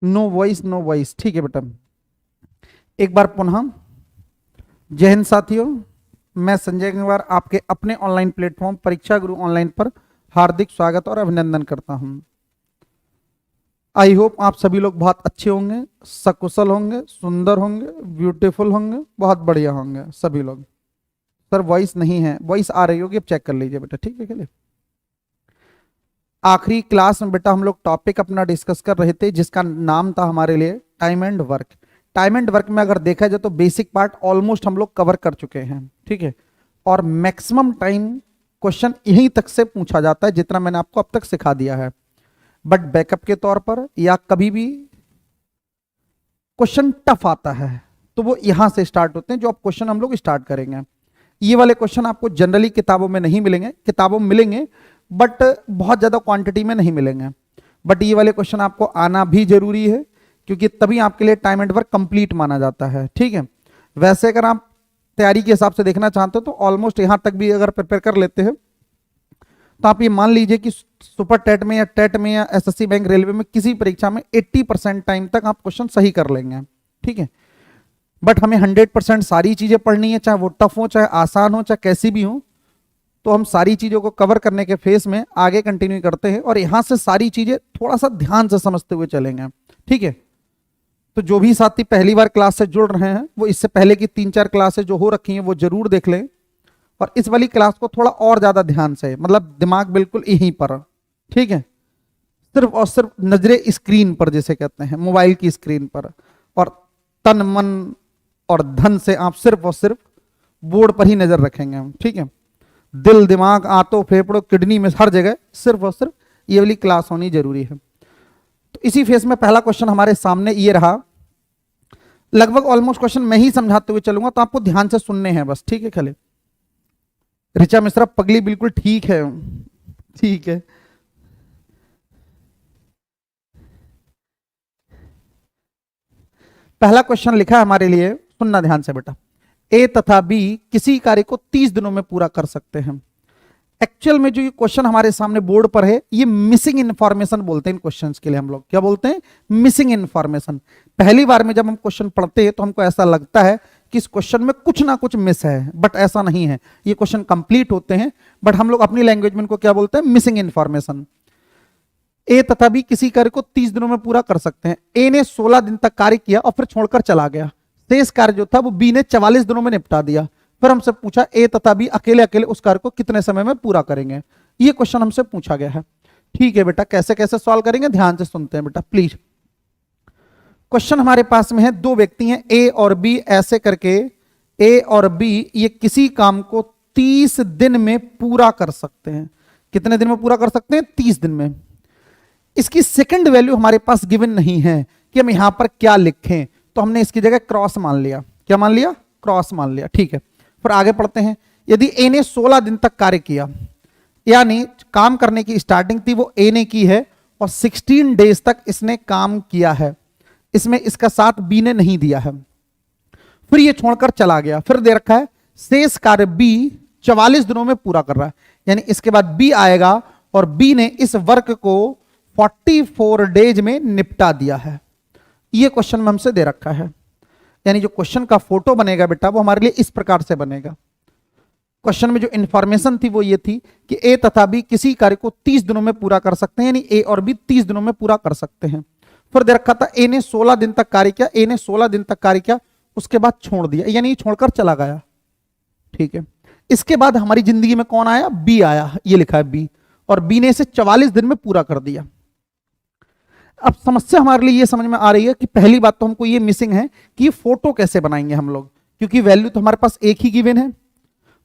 No voice no voice, ठीक है बेटा। एक बार पुनः जय हिंद साथियों, मैं संजय गंगवार आपके अपने ऑनलाइन प्लेटफॉर्म परीक्षा गुरु ऑनलाइन पर हार्दिक स्वागत और अभिनंदन करता हूं। आई होप आप सभी लोग बहुत अच्छे होंगे, सकुशल होंगे, सुंदर होंगे, ब्यूटीफुल होंगे, बहुत बढ़िया होंगे सभी लोग। सर वॉइस नहीं है, वॉइस आ रही होगी, अब चेक कर लीजिए बेटा, ठीक है। चलिए, आखिरी क्लास में बेटा हम लोग टॉपिक अपना डिस्कस कर रहे थे जिसका नाम था हमारे लिए time and work. Time and work में अगर देखा जाए तो बेसिक पार्ट ऑलमोस्ट हम लोग कवर कर चुके हैं, ठीक है। और मैक्सिमम टाइम क्वेश्चन यहीं तक से पूछा जाता है जितना मैंने आपको अब तक सिखा दिया है। बट बैकअप के तौर पर या कभी भी क्वेश्चन टफ आता है तो वो यहां से स्टार्ट होते हैं, जो अब क्वेश्चन हम लोग स्टार्ट करेंगे। ये वाले क्वेश्चन आपको जनरली किताबों में नहीं मिलेंगे, किताबों में मिलेंगे बट बहुत ज्यादा क्वांटिटी में नहीं मिलेंगे। बट ये वाले क्वेश्चन आपको आना भी जरूरी है क्योंकि तभी आपके लिए टाइम एंड वर्क कंप्लीट माना जाता है, ठीक है। वैसे अगर आप तैयारी के हिसाब से देखना चाहते हो तो ऑलमोस्ट यहां तक भी अगर प्रिपेयर कर लेते हैं तो आप ये मान लीजिए कि सुपर टेट में या टेट में या एसएससी बैंक रेलवे में किसी परीक्षा में 80% टाइम तक आप क्वेश्चन सही कर लेंगे, ठीक है। बट हमें 100% सारी चीजें पढ़नी है, चाहे वो टफ हो, चाहे आसान हो, चाहे कैसी भी हो। तो हम सारी चीजों को कवर करने के फेस में आगे कंटिन्यू करते हैं और यहां से सारी चीजें थोड़ा सा ध्यान से समझते हुए चलेंगे, ठीक है। तो जो भी साथी पहली बार क्लास से जुड़ रहे हैं वो इससे पहले की 3-4 क्लासेस जो हो रखी हैं वो जरूर देख लें और इस वाली क्लास को थोड़ा और ज्यादा ध्यान से, मतलब दिमाग बिल्कुल यहीं पर, ठीक है। सिर्फ और सिर्फ नजरे स्क्रीन पर, जैसे कहते हैं मोबाइल की स्क्रीन पर, और तन मन और धन से आप सिर्फ और सिर्फ बोर्ड पर ही नजर रखेंगे हम, ठीक है। दिल दिमाग आंतों फेफड़ों किडनी में हर जगह सिर्फ और सिर्फ ये वाली क्लास होनी जरूरी है। तो इसी फेस में पहला क्वेश्चन हमारे सामने ये रहा। लगभग ऑलमोस्ट क्वेश्चन मैं ही समझाते हुए चलूंगा तो आपको ध्यान से सुनने हैं बस, ठीक है। खले ऋचा मिश्रा पगली बिल्कुल ठीक है, ठीक है। पहला क्वेश्चन लिखा है हमारे लिए, सुनना ध्यान से बेटा। ए तथा बी किसी कार्य को 30 दिनों में पूरा कर सकते हैं। एक्चुअल में जो ये क्वेश्चन हमारे सामने बोर्ड पर है ये मिसिंग इंफॉर्मेशन बोलते हैं इन क्वेश्चंस के लिए। हम लोग क्या बोलते हैं? Missing information. पहली बार में जब हम क्वेश्चन पढ़ते हैं तो हमको ऐसा लगता है कि इस क्वेश्चन में कुछ ना कुछ मिस है, बट ऐसा नहीं है। ये क्वेश्चन कंप्लीट होते हैं बट हम लोग अपनी लैंग्वेज में इनको क्या बोलते हैं? Missing information. ए तथा बी किसी कार्य को 30 दिनों में पूरा कर सकते हैं। ए ने 16 दिन तक कार्य किया और फिर छोड़कर चला गया। शेष कार्य जो था वो बी ने 44 दिनों में निपटा दिया। फिर हमसे पूछा ए तथा बी अकेले अकेले उस कार्य को कितने समय में पूरा करेंगे। ये क्वेश्चन हमसे पूछा गया है, ठीक है बेटा। कैसे कैसे सॉल्व करेंगे ध्यान से सुनते हैं बेटा प्लीज। क्वेश्चन हमारे पास में है, दो व्यक्ति हैं ए और बी, ऐसे करके ए और बी ये किसी काम को 30 दिन में पूरा कर सकते हैं। कितने दिन में पूरा कर सकते हैं? 30 दिन में। इसकी सेकंड वैल्यू हमारे पास गिवन नहीं है कि हम यहां पर क्या लिखें, तो हमने इसकी जगह क्रॉस मान लिया। क्या मान लिया? क्रॉस मान लिया, ठीक है। फिर आगे पढ़ते हैं। यदि ए ने 16 दिन तक कार्य किया, यानी काम करने की स्टार्टिंग थी वो ए ने की है और 16 डेज तक इसने काम किया है, इसमें इसका साथ बी ने नहीं दिया है। फिर ये छोड़कर चला गया। फिर दे रखा है शेष कार्य बी 44 दिनों में पूरा कर रहा है, यानी इसके बाद बी आएगा और बी ने इस वर्क को 44 डेज में निपटा दिया है। ये क्वेश्चन में हमसे दे रखा है, यानी जो क्वेश्चन का फोटो बनेगा बेटा वो हमारे लिए इस प्रकार से बनेगा। क्वेश्चन में जो इंफॉर्मेशन थी वो ये थी कि ए तथा बी किसी कार्य को 30 दिनों में पूरा कर सकते हैं, यानी ए और बी 30 दिनों में पूरा कर सकते हैं। फिर दे रखा था ए ने 16 दिन तक कार्य किया, ए ने 16 दिन तक कार्य किया, उसके बाद छोड़ दिया, यानी छोड़कर चला गया, ठीक है। इसके बाद हमारी जिंदगी में कौन आया? बी आया, ये लिखा है बी, और बी ने इसे 44 दिन में पूरा कर दिया। अब समस्या हमारे लिए ये समझ में आ रही है कि पहली बात तो हमको ये मिसिंग है कि ये फोटो कैसे बनाएंगे हम लोग, क्योंकि वैल्यू तो हमारे पास एक ही गिवन है।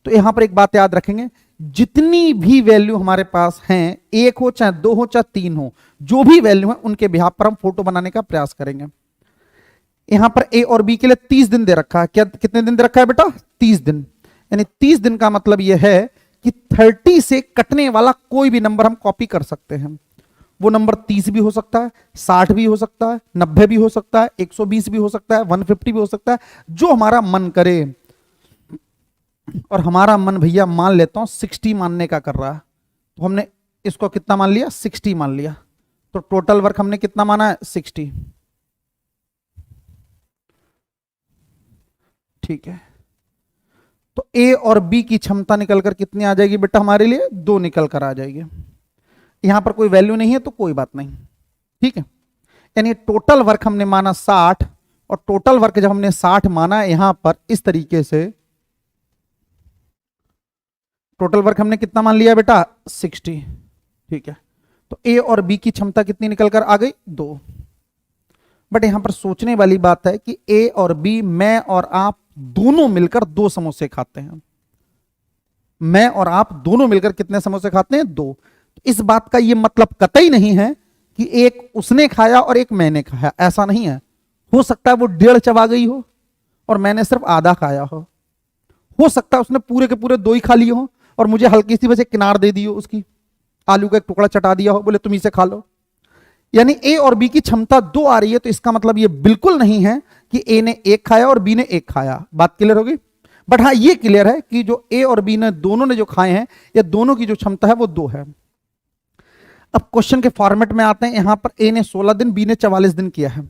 तो यहां पर एक बात याद रखेंगे, जितनी भी वैल्यू हमारे पास हैं, एक हो चाहे दो हो चाहे तीन हो, जो भी वैल्यू है उनके बिहाफ पर हम फोटो बनाने का प्रयास करेंगे। यहां पर ए और बी के लिए 30 दिन दे रखा है। क्या कितने दिन दे रखा है बेटा? 30 दिन। यानी 30 दिन का मतलब यह है कि 30 से कटने वाला कोई भी नंबर हम कॉपी कर सकते हैं। वो नंबर 30 भी हो सकता है, 60 भी हो सकता है, 90 भी हो सकता है, 120 भी हो सकता है, 150 भी हो सकता है, जो हमारा मन करे। और हमारा मन भैया मान लेता हूं 60 मानने का कर रहा है, तो हमने इसको कितना मान लिया? 60 मान लिया। तो टोटल वर्क हमने कितना माना है? 60। ठीक है, तो ए और बी की क्षमता निकलकर कितनी आ जाएगी बेटा हमारे लिए? 2 निकल कर आ जाएगी। यहां पर कोई वैल्यू नहीं है तो कोई बात नहीं, ठीक है। यानी टोटल वर्क हमने माना 60, और टोटल वर्क जब हमने 60 माना यहां पर इस तरीके से, टोटल वर्क हमने कितना मान लिया बेटा? 60, ठीक है। तो ए और बी की क्षमता कितनी निकल कर आ गई? 2। बट यहां पर सोचने वाली बात है कि ए और बी, मैं और आप दोनों मिलकर 2 समोसे खाते हैं। मैं और आप दोनों मिलकर कितने समोसे खाते हैं? 2। इस बात का यह मतलब कतई नहीं है कि एक उसने खाया और एक मैंने खाया, ऐसा नहीं है। हो सकता है वो 1.5 चबा गई हो और मैंने सिर्फ आधा खाया हो सकता है उसने पूरे के पूरे 2 ही खा लिए हो और मुझे हल्की सी वजह किनार दे दी हो, उसकी आलू का एक टुकड़ा चटा दिया हो, बोले तुम इसे खा लो। यानी ए और बी की क्षमता 2 आ रही है, तो इसका मतलब ये बिल्कुल नहीं है कि ए ने 1 खाया और बी ने 1 खाया। बात क्लियर होगी? बट हाँ ये क्लियर है कि जो ए और बी ने दोनों ने जो खाए हैं, या दोनों की जो क्षमता है वो 2 है। अब क्वेश्चन के फॉर्मेट में आते हैं। यहां पर ए ने 16 दिन, बी ने 44 दिन किया है।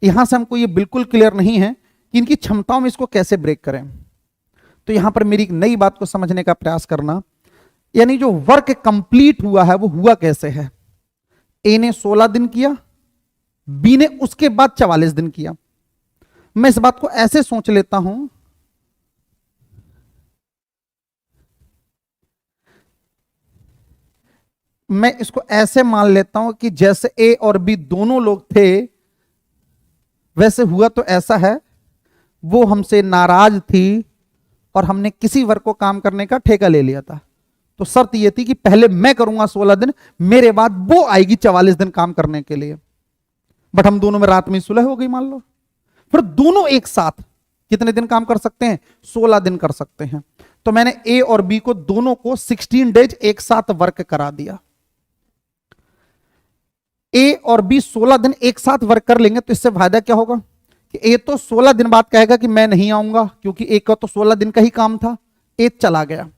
यहां से हमको ये बिल्कुल क्लियर नहीं है कि इनकी क्षमताओं में इसको कैसे ब्रेक करें। तो यहां पर मेरी एक नई बात को समझने का प्रयास करना, यानी जो वर्क कंप्लीट हुआ है वो हुआ कैसे है। ए ने 16 दिन किया, बी ने उसके बाद 44 दिन किया। मैं इस बात को ऐसे सोच लेता हूं, मैं इसको ऐसे मान लेता हूं कि जैसे ए और बी दोनों लोग थे, वैसे हुआ तो ऐसा है, वो हमसे नाराज थी और हमने किसी वर्क को काम करने का ठेका ले लिया था। तो शर्त यह थी कि पहले मैं करूंगा 16 दिन, मेरे बाद वो आएगी 44 दिन काम करने के लिए। बट हम दोनों में रात में सुलह हो गई मान लो, फिर दोनों एक साथ कितने दिन काम कर सकते हैं? 16 दिन कर सकते हैं। तो मैंने ए और बी को दोनों को 16 डेज एक साथ वर्क करा दिया। ए और बी 16 दिन एक साथ वर्क कर लेंगे, तो इससे फायदा क्या होगा कि ए तो 16 दिन बाद कहेगा कि मैं नहीं आऊंगा, क्योंकि ए का तो 16 दिन का ही काम था, ए चला गया।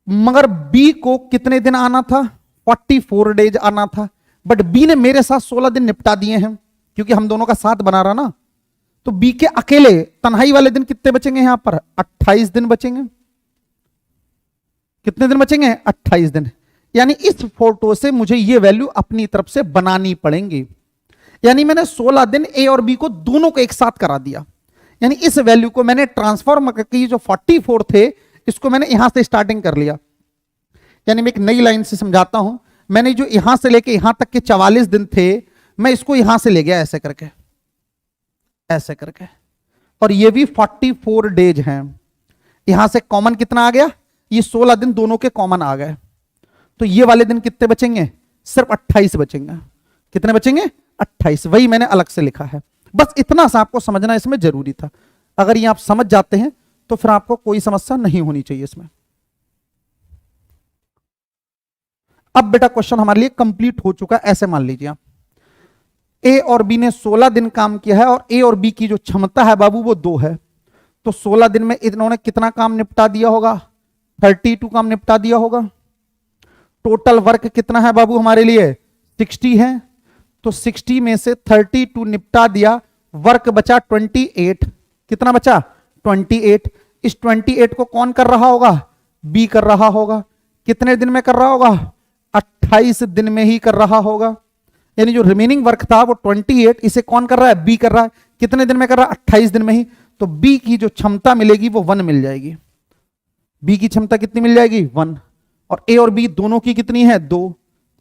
मगर बी को कितने दिन आना था? 44 डेज आना था। बट बी ने मेरे साथ 16 दिन निपटा दिए हैं, क्योंकि हम दोनों का साथ बना रहा ना। तो बी के अकेले तन्हाई वाले दिन कितने बचेंगे? यहां पर 28 दिन बचेंगे। कितने दिन बचेंगे? 28 दिन। यानी इस फोटो से मुझे ये वैल्यू अपनी तरफ से बनानी पड़ेंगी। यानी मैंने 16 दिन ए और बी को दोनों को एक साथ करा दिया। यानी इस वैल्यू को मैंने ट्रांसफॉर्म करके, जो 44 थे इसको मैंने यहां से स्टार्टिंग कर लिया। यानी मैं एक नई लाइन से समझाता हूं, मैंने जो यहां से लेके यहां तक के 44 दिन थे, मैं इसको यहां से ले गया ऐसे करके, ऐसे करके, और ये भी 44 डेज हैं। यहां से कॉमन कितना आ गया? ये 16 दिन दोनों के कॉमन आ गए। तो ये वाले दिन कितने बचेंगे? सिर्फ 28 बचेंगे। कितने बचेंगे? 28। वही मैंने अलग से लिखा है। बस इतना सा आपको समझना इसमें जरूरी था। अगर ये आप समझ जाते हैं तो फिर आपको कोई समस्या नहीं होनी चाहिए इसमें। अब बेटा क्वेश्चन हमारे लिए कंप्लीट हो चुका है। ऐसे मान लीजिए आप, ए और बी ने 16 दिन काम किया है और ए और बी की जो क्षमता है बाबू वो 2 है। तो 16 दिन में इन्होंने कितना काम निपटा दिया होगा? 32 काम निपटा दिया होगा। टोटल वर्क कितना है बाबू हमारे लिए? 60 है। तो 60 में से 32 निपटा दिया, वर्क बचा 28। कितना बचा? 28। इस 28 को कौन कर रहा होगा? बी कर रहा होगा। कितने दिन में कर रहा होगा? 28 दिन में ही कर रहा होगा। यानी जो रिमेनिंग वर्क था वो 28, इसे कौन कर रहा है? बी कर रहा है। कितने दिन में कर रहा है? 28 दिन में ही। तो बी की जो क्षमता मिलेगी वो 1 मिल जाएगी। बी की क्षमता कितनी मिल जाएगी? 1। और ए और बी दोनों की कितनी है? 2।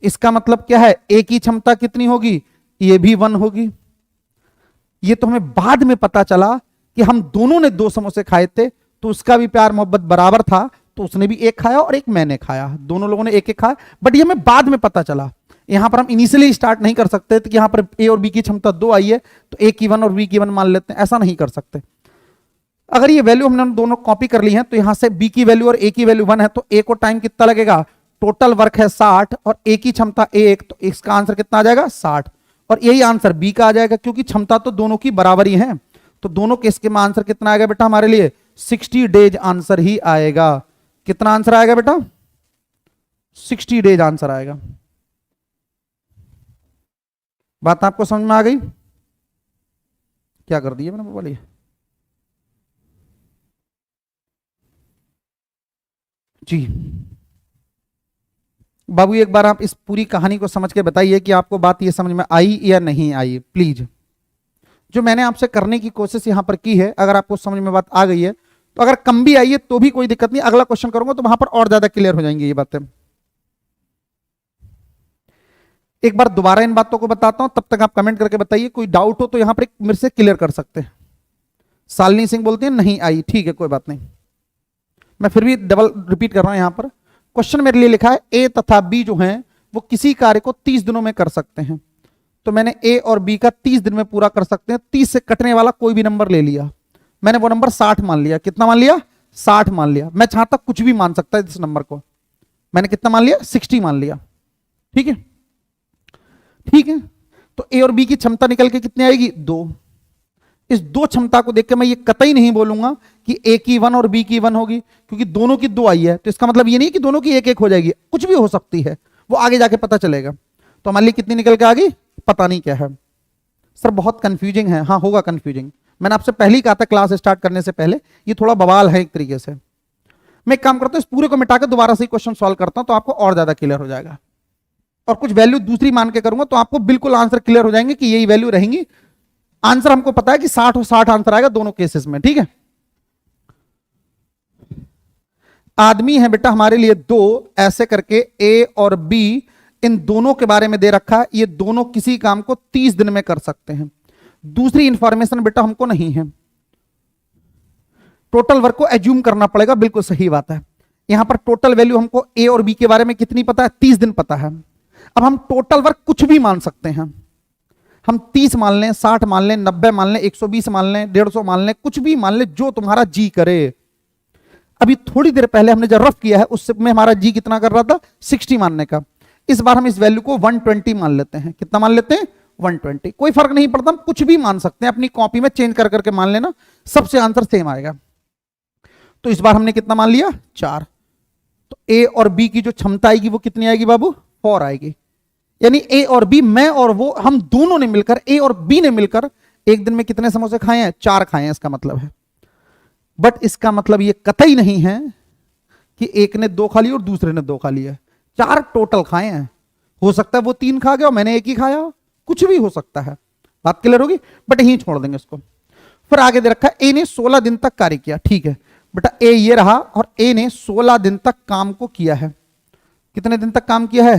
इसका मतलब क्या है? ए की क्षमता कितनी होगी? ये भी 1 होगी। ये तो हमें बाद में पता चला कि हम दोनों ने 2 समोसे खाए थे, तो उसका भी प्यार मोहब्बत बराबर था, तो उसने भी 1 खाया और 1 मैंने खाया, दोनों लोगों ने 1-1 खाया। बट ये हमें बाद में पता चला। यहां पर हम इनिशियली स्टार्ट नहीं कर सकते कि यहां पर ए और बी की क्षमता 2 आई है तो ए की 1 और बी की 1 मान लेते हैं, ऐसा नहीं कर सकते। अगर ये वैल्यू हमने दोनों कॉपी कर ली है, तो यहां से बी की वैल्यू और ए की वैल्यू 1 है, तो ए को टाइम कितना लगेगा? टोटल वर्क है 60 और ए की क्षमता 1, तो इसका आंसर कितना आ जाएगा? 60। और यही आंसर बी का आ जाएगा, क्योंकि क्षमता तो दोनों की बराबरी है। तो दोनों केस के में आंसर कितना आएगा बेटा हमारे लिए? 60 डेज आंसर ही आएगा। कितना आंसर आएगा बेटा? 60 डेज आंसर आएगा। बात आपको समझ में आ गई? क्या कर दिया मैंने बोलिए जी। बाबू एक बार आप इस पूरी कहानी को समझ के बताइए कि आपको बात ये समझ में आई या नहीं आई प्लीज। जो मैंने आपसे करने की कोशिश यहां पर की है, अगर आपको समझ में बात आ गई है तो, अगर कम भी आई है तो भी कोई दिक्कत नहीं, अगला क्वेश्चन करूंगा तो वहां पर और ज्यादा क्लियर हो जाएंगी ये बातें। एक बार दोबारा इन बातों को बताता हूं, तब तक आप कमेंट करके बताइए, कोई डाउट हो तो यहां पर मेरे से क्लियर कर सकते हैं। शालिनी सिंह बोलते हैं नहीं आई, ठीक है कोई बात नहीं, मैं फिर भी डबल रिपीट कर रहा हूं। यहां पर क्वेश्चन मेरे लिए लिखा है ए तथा बी जो हैं वो किसी कार्य को 30 दिनों में कर सकते हैं। तो मैंने ए और बी का 30 दिन में पूरा कर सकते हैं, 30 से कटने वाला कोई भी नंबर ले लिया, मैंने वो नंबर 60 मान लिया। कितना मान लिया? 60 मान लिया। मैं चाहता कुछ भी मान सकता है इस नंबर को, मैंने कितना मान लिया? 60 मान लिया। ठीक है, ठीक है। तो ए और बी की क्षमता निकल के कितनी आएगी? 2। इस दो क्षमता को देख के मैं ये कतई नहीं बोलूंगा कि ए की 1 और बी की 1 होगी, क्योंकि दोनों की 2 आई है, तो इसका मतलब ये नहीं कि दोनों की 1-1 हो जाएगी, कुछ भी हो सकती है, वो आगे जाके पता चलेगा। तो हमारे लिए कितनी निकल के आ गई? पता नहीं क्या है सर, बहुत कंफ्यूजिंग है। हाँ होगा कंफ्यूजिंग, मैंने आपसे पहले ही कहा था क्लास स्टार्ट करने से पहले, ये थोड़ा बवाल है एक तरीके से। मैं एक काम करता हूं, इस पूरे को मिटाकर दोबारा से क्वेश्चन सॉल्व करता हूं तो आपको और ज्यादा क्लियर हो जाएगा, और कुछ वैल्यू दूसरी मान के करूंगा तो आपको बिल्कुल आंसर क्लियर हो जाएंगे कि यही वैल्यू रहेंगी। आंसर हमको पता है कि 60 और 60 आंसर आएगा दोनों केसेस में। ठीक है, आदमी है बेटा हमारे लिए 2, ऐसे करके ए और बी इन दोनों के बारे में दे रखा है, ये दोनों किसी काम को 30 दिन में कर सकते हैं। दूसरी इंफॉर्मेशन बेटा हमको नहीं है, टोटल वर्क को एज्यूम करना पड़ेगा, बिल्कुल सही बात है। यहां पर टोटल वैल्यू हमको ए और बी के बारे में कितनी पता है? 30 दिन पता है। अब हम टोटल वर्क कुछ भी मान सकते हैं, हम 30 मान लें, 60 मान लें, 90 मान लें, 120 मान लें, 150 मान लें, कुछ भी मान लें, जो तुम्हारा जी करे। अभी थोड़ी देर पहले हमने जो रफ किया है उससे में हमारा जी कितना कर रहा था? 60 मानने का। इस बार हम इस वैल्यू को 120 मान लेते हैं। कितना मान लेते हैं? 120। कोई फर्क नहीं पड़ता, हम कुछ भी मान सकते हैं, अपनी कॉपी में चेंज कर करके मान लेना, सबसे आंसर सेम आएगा। तो इस बार हमने कितना मान लिया? 4। तो ए और बी की जो क्षमता आएगी वो कितनी आएगी बाबू? 4 आएगी। यानी ए और बी, मैं और वो, हम दोनों ने मिलकर, ए और बी ने मिलकर एक दिन में कितने समोसे खाए हैं? 4 खाए हैं, इसका मतलब है। बट इसका मतलब ये कतई नहीं है कि एक ने 2 खा लिया और दूसरे ने 2 खा लिया, 4 टोटल खाए हैं। हो सकता है वो 3 खा गया और मैंने 1 ही खाया, कुछ भी हो सकता है। बात क्लियर होगी? बट यहीं छोड़ देंगे इसको। फिर आगे दे रखा है ए ने 16 दिन तक कार्य किया। ठीक है बेटा, ए ये रहा और ए ने 16 दिन तक काम को किया है। कितने दिन तक काम किया है?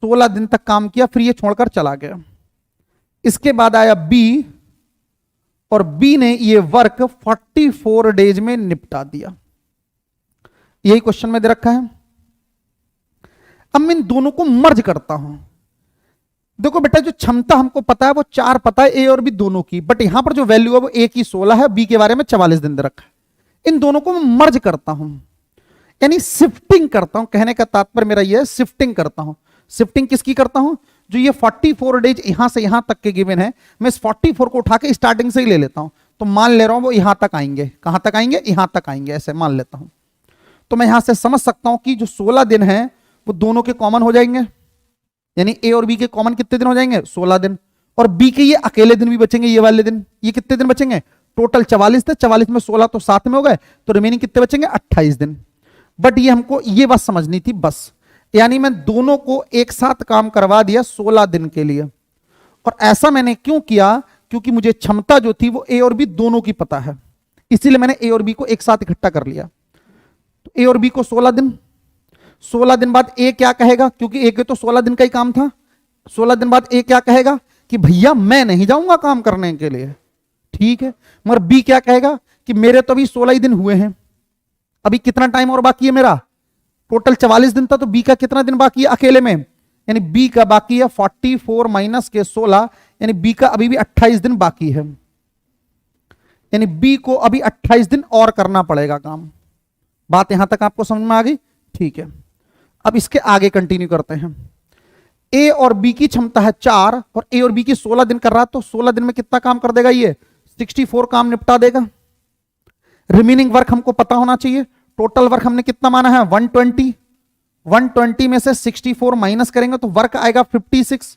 16 दिन तक काम किया, फिर ये छोड़कर चला गया। इसके बाद आया बी, और बी ने ये वर्क 44 डेज में निपटा दिया। यही क्वेश्चन में दे रखा है। अब मैं इन दोनों को मर्ज करता हूं। देखो बेटा, जो क्षमता हमको पता है वो 4 पता है, ए और बी दोनों की, बट यहां पर जो वैल्यू है वो ए की 16 है, बी के बारे में 44 दिन दे रखा है। इन दोनों को मैं मर्ज करता हूं, यानी शिफ्टिंग करता हूं। कहने का तात्पर्य मेरा यह है, शिफ्टिंग करता हूं। शिफ्टिंग किसकी करता हूं? जो ये 44 डेज यहां से यहां तक के गिवन है, मैं इस 44 को उठा के स्टार्टिंग से ही ले लेता हूं। तो मान ले रहा हूं वो यहां तक आएंगे। कहां तक आएंगे? यहां तक आएंगे, ऐसे मान लेता हूं। तो मैं यहां से समझ सकता हूं कि जो 16 दिन है वो दोनों के कॉमन हो जाएंगे, यानी ए और बी के कॉमन कितने दिन हो जाएंगे? 16 दिन। और बी के ये अकेले दिन भी बचेंगे, ये वाले दिन। ये कितने दिन बचेंगे? टोटल 44 थे, 44 में 16 तो 7 में हो गए, तो रिमेनिंग कितने बचेंगे? 28 दिन। बट ये हमको ये बात समझनी थी बस, यानी मैं दोनों को एक साथ काम करवा दिया 16 दिन के लिए। और ऐसा मैंने क्यों किया? क्योंकि मुझे क्षमता जो थी वो ए और बी दोनों की पता है, इसीलिए मैंने ए और बी को एक साथ इकट्ठा कर लिया। तो ए और बी को 16 दिन, 16 दिन बाद ए क्या कहेगा? क्योंकि ए के तो 16 दिन का ही काम था। 16 दिन बाद ए क्या कहेगा कि भैया मैं नहीं जाऊंगा काम करने के लिए। ठीक है, मगर बी क्या कहेगा कि मेरे तो अभी 16 ही दिन हुए हैं, अभी कितना टाइम और बाकी है मेरा? टोटल 44 दिन था, तो बी का कितना दिन बाकी है अकेले में? यानी बी का बाकी है 44 माइनस के 16, यानी बी का अभी भी 28 दिन बाकी है। यानी बी को अभी 28 दिन और करना पड़ेगा काम। बात यहां तक आपको समझ में आ गई? ठीक है, अब इसके आगे कंटिन्यू करते हैं। ए और बी की क्षमता है 4 और ए और बी की 16 दिन कर रहा, तो 16 दिन में कितना काम कर देगा? ये 64 काम निपटा देगा। रिमेनिंग वर्क हमको पता होना चाहिए। टोटल वर्क हमने कितना माना है? 120। 120 में से 64 माइनस करेंगे तो वर्क आएगा 56,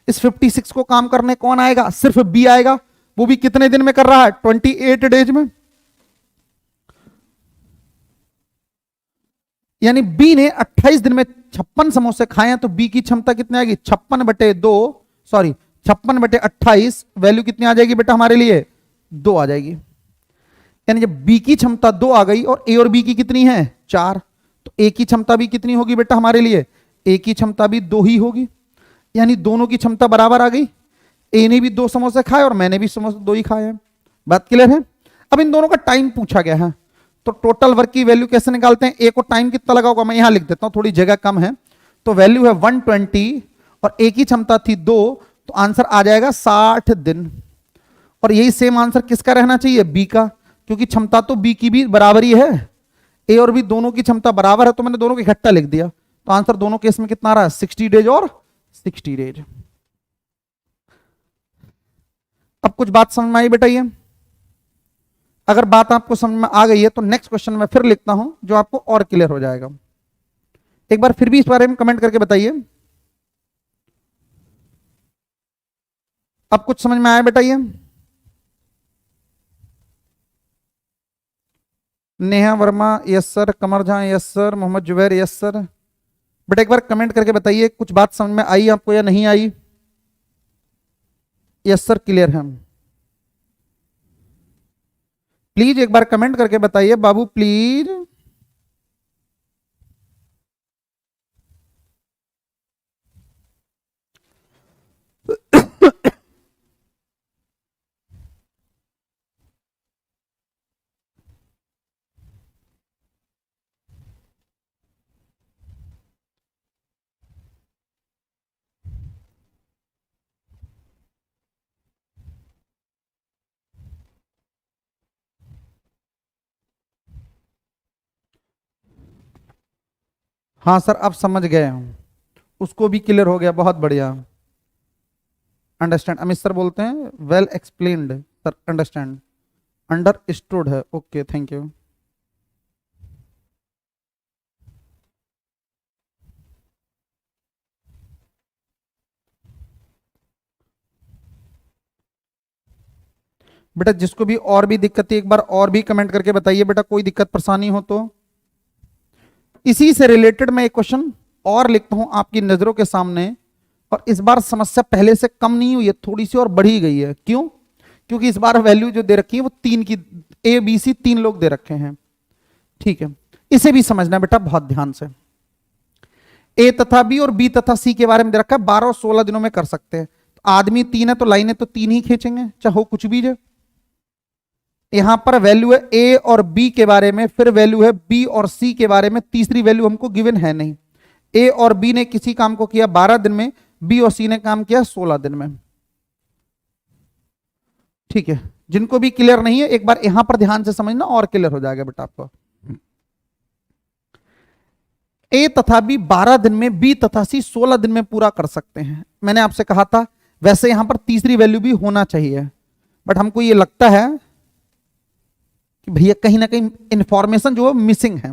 इस 56 को काम करने कौन आएगा? सिर्फ बी आएगा, वो भी कितने दिन में कर रहा है? 28 डेज में। यानी बी ने 28 दिन में 56 समोसे खाए हैं, तो बी की क्षमता कितनी आएगी? 56/2, सॉरी 56/28, वैल्यू कितनी आ जाएगी बेटा हमारे लिए? 2 आ जाएगी। यानी जब बी की क्षमता 2 आ गई और ए और बी की कितनी है? 4, तो ए की क्षमता भी कितनी होगी बेटा हमारे लिए? ए की क्षमता भी 2 ही होगी। यानी दोनों की क्षमता बराबर आ गई। ए ने भी 2 समोसे खाए और मैंने भी समोसे 2 ही खाए हैं। बात क्लियर है? अब इन दोनों का टाइम पूछा गया है, तो टोटल वर्क की वैल्यू कैसे निकालते हैं? ए को टाइम कितना लगा होगा? मैं यहां लिख देता हूं, थोड़ी जगह कम है। तो वैल्यू है 120 और ए की क्षमता थी 2, तो आंसर आ जाएगा 60 दिन। और यही सेम आंसर किसका रहना चाहिए? बी का, क्योंकि क्षमता तो बी की भी बराबर ही है। ए और बी दोनों की क्षमता बराबर है, तो मैंने दोनों को इकट्ठा लिख दिया। तो आंसर दोनों केस में कितना आ रहा है? 60 डेज और 60 डेज। अब कुछ बात समझ में आई बेटा? ये अगर बात आपको समझ में आ गई है तो नेक्स्ट क्वेश्चन मैं फिर लिखता हूं, जो आपको और क्लियर हो जाएगा। एक बार फिर भी इस बारे में कमेंट करके बताइए, अब कुछ समझ में आया बेटा? ये Neha Verma yes sir, Qamar Jha yes sir, Mohammad Zubair yes sir. बेटा एक बार कमेंट करके बताइए कुछ बात समझ में आई आपको या नहीं आई? यस सर क्लियर है। प्लीज एक बार कमेंट करके बताइए बाबू, प्लीज। हाँ सर अब समझ गए हम, उसको भी क्लियर हो गया, बहुत बढ़िया। अंडरस्टैंड, अमित सर बोलते हैं well explained sir, understand, understood है, ओके थैंक यू। बेटा जिसको भी और भी दिक्कत है एक बार और भी कमेंट करके बताइए बेटा, कोई दिक्कत परेशानी हो तो। इसी से रिलेटेड मैं एक क्वेश्चन और लिखता हूं आपकी नजरों के सामने, और इस बार समस्या पहले से कम नहीं हुई है, थोड़ी सी और बढ़ी गई है। क्यों? क्योंकि इस बार वैल्यू जो दे रखी है वो 3 की, ए बी सी 3 लोग दे रखे हैं। ठीक है, इसे भी समझना बेटा बहुत ध्यान से। ए तथा बी और बी तथा सी के बारे में दे रखा है, 12 और 16 दिनों में कर सकते हैं। तो आदमी 3 है तो लाइनें तो 3 ही खींचेंगे, चाहे हो कुछ भी जाए। यहां पर वैल्यू है ए और बी के बारे में, फिर वैल्यू है बी और सी के बारे में, तीसरी वैल्यू हमको गिवन है नहीं। ए और बी ने किसी काम को किया 12 दिन में, बी और सी ने काम किया 16 दिन में। ठीक है, जिनको भी क्लियर नहीं है एक बार यहां पर ध्यान से समझना और क्लियर हो जाएगा बेटा आपको। ए तथा बी 12 दिन में, बी तथा सी 16 दिन में पूरा कर सकते हैं। मैंने आपसे कहा था वैसे यहां पर तीसरी वैल्यू भी होना चाहिए, बट हमको ये लगता है कि भैया कहीं ना कहीं इंफॉर्मेशन जो है मिसिंग है।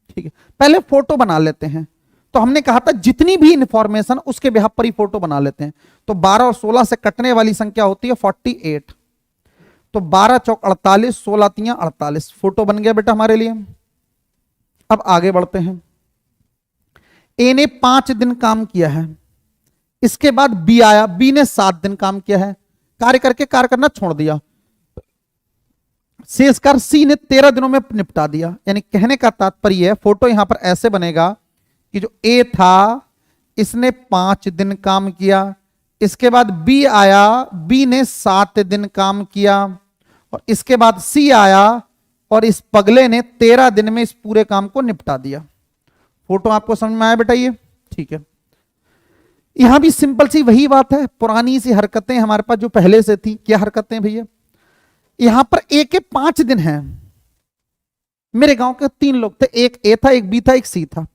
ठीक है, पहले फोटो बना लेते हैं। तो हमने कहा था जितनी भी इंफॉर्मेशन उसके बेहद पर ही फोटो बना लेते हैं। तो 12 और 16 से कटने वाली संख्या होती है 48। तो 12 चौक 48, 16 तियां 48, फोटो बन गया बेटा हमारे लिए। अब आगे बढ़ते हैं। ए ने 5 दिन काम किया है, इसके बाद बी आया, बी ने 7 दिन काम किया है, कार्य करके कार्य करना छोड़ दिया। शेष कार्य सी ने 13 दिनों में निपटा दिया। यानी कहने का तात्पर्य है, फोटो यहां पर ऐसे बनेगा कि जो ए था इसने 5 दिन काम किया, इसके बाद बी आया, बी ने 7 दिन काम किया, और इसके बाद सी आया और इस पगले ने 13 दिन में इस पूरे काम को निपटा दिया। फोटो आपको समझ में आया बेटा ये? ठीक है, यहां भी सिंपल सी वही बात है, पुरानी सी हरकतें हमारे पास जो पहले से थी। क्या हरकतें भैया? यहां पर ए के 5 दिन हैं। मेरे गांव के 3 लोग थे, एक ए था, एक बी था, एक सी था।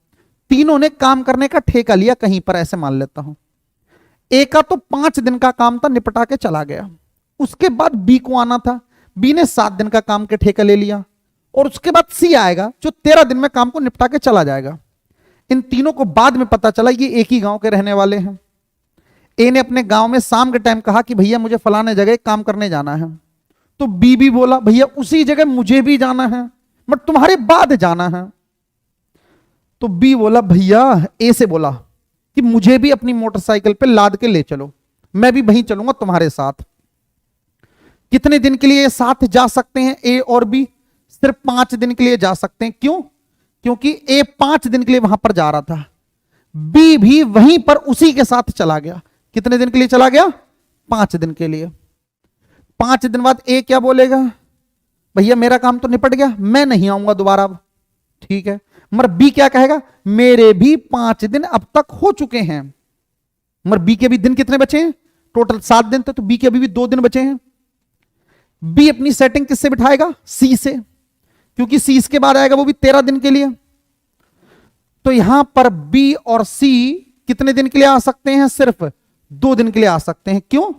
तीनों ने काम करने का ठेका लिया कहीं पर, ऐसे मान लेता हूं। ए का तो 5 दिन का काम था, निपटा के चला गया। उसके बाद बी को आना था, बी ने 7 दिन का काम के ठेका ले लिया, और उसके बाद सी आएगा जो 13 दिन में काम को निपटा के चला जाएगा। इन तीनों को बाद में पता चला ये एक ही गांव के रहने वाले हैं। ए ने अपने गांव में शाम के टाइम कहा कि भैया मुझे फलाने जगह काम करने जाना है, तो बी भी बोला भैया उसी जगह मुझे भी जाना है, बट तुम्हारे बाद जाना है। तो बी बोला भैया ए से बोला कि मुझे भी अपनी मोटरसाइकिल पे लाद के ले चलो, मैं भी वहीं चलूंगा तुम्हारे साथ। कितने दिन के लिए साथ जा सकते हैं ए और बी? सिर्फ 5 दिन के लिए जा सकते हैं। क्यों? क्योंकि ए 5 दिन के लिए वहां पर जा रहा था, बी भी वहीं पर उसी के साथ चला गया। कितने दिन के लिए चला गया? 5 दिन के लिए। 5 दिन बाद ए क्या बोलेगा? भैया मेरा काम तो निपट गया, मैं नहीं आऊंगा दोबारा अब। ठीक है, मगर बी क्या कहेगा? मेरे भी 5 दिन अब तक हो चुके हैं। मगर बी के भी दिन कितने बचे हैं? टोटल 7 दिन थे, तो बी के अभी भी 2 दिन बचे हैं। बी अपनी सेटिंग किससे बिठाएगा? सी से, क्योंकि सी इसके बाद आएगा वो भी 13 दिन के लिए। तो यहां पर बी और सी कितने दिन के लिए आ सकते हैं? सिर्फ 2 दिन के लिए आ सकते हैं। क्यों?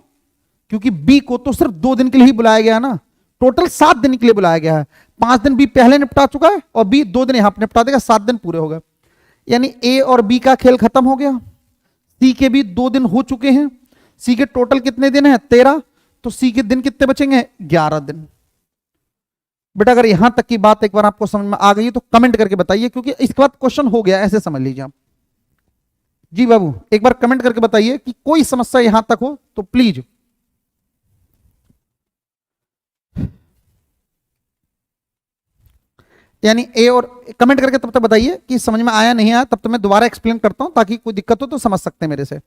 क्योंकि बी को तो सिर्फ 2 दिन के लिए ही बुलाया गया ना, टोटल 7 दिन के लिए बुलाया गया है। 5 दिन बी पहले निपटा चुका है और बी 2 दिन यहां पर निपटा देगा, 7 दिन पूरे हो गए। यानी ए और बी का खेल खत्म हो गया। सी के भी 2 दिन हो चुके हैं। सी के टोटल कितने दिन हैं? 13। तो सी के दिन कितने बचेंगे? 11 दिन। बेटा अगर यहां तक की बात एक बार आपको समझ में आ गई तो कमेंट करके बताइए, क्योंकि इसके बाद क्वेश्चन हो गया, ऐसे समझ लीजिए आप। जी बाबू एक बार कमेंट करके बताइए कि कोई समस्या यहां तक हो तो प्लीज। यानी ए और कमेंट करके तब तक बताइए कि समझ में आया नहीं आया, तब तक मैं दोबारा एक्सप्लेन करता हूं ताकि कोई दिक्कत हो तो समझ सकते हैं मेरे से।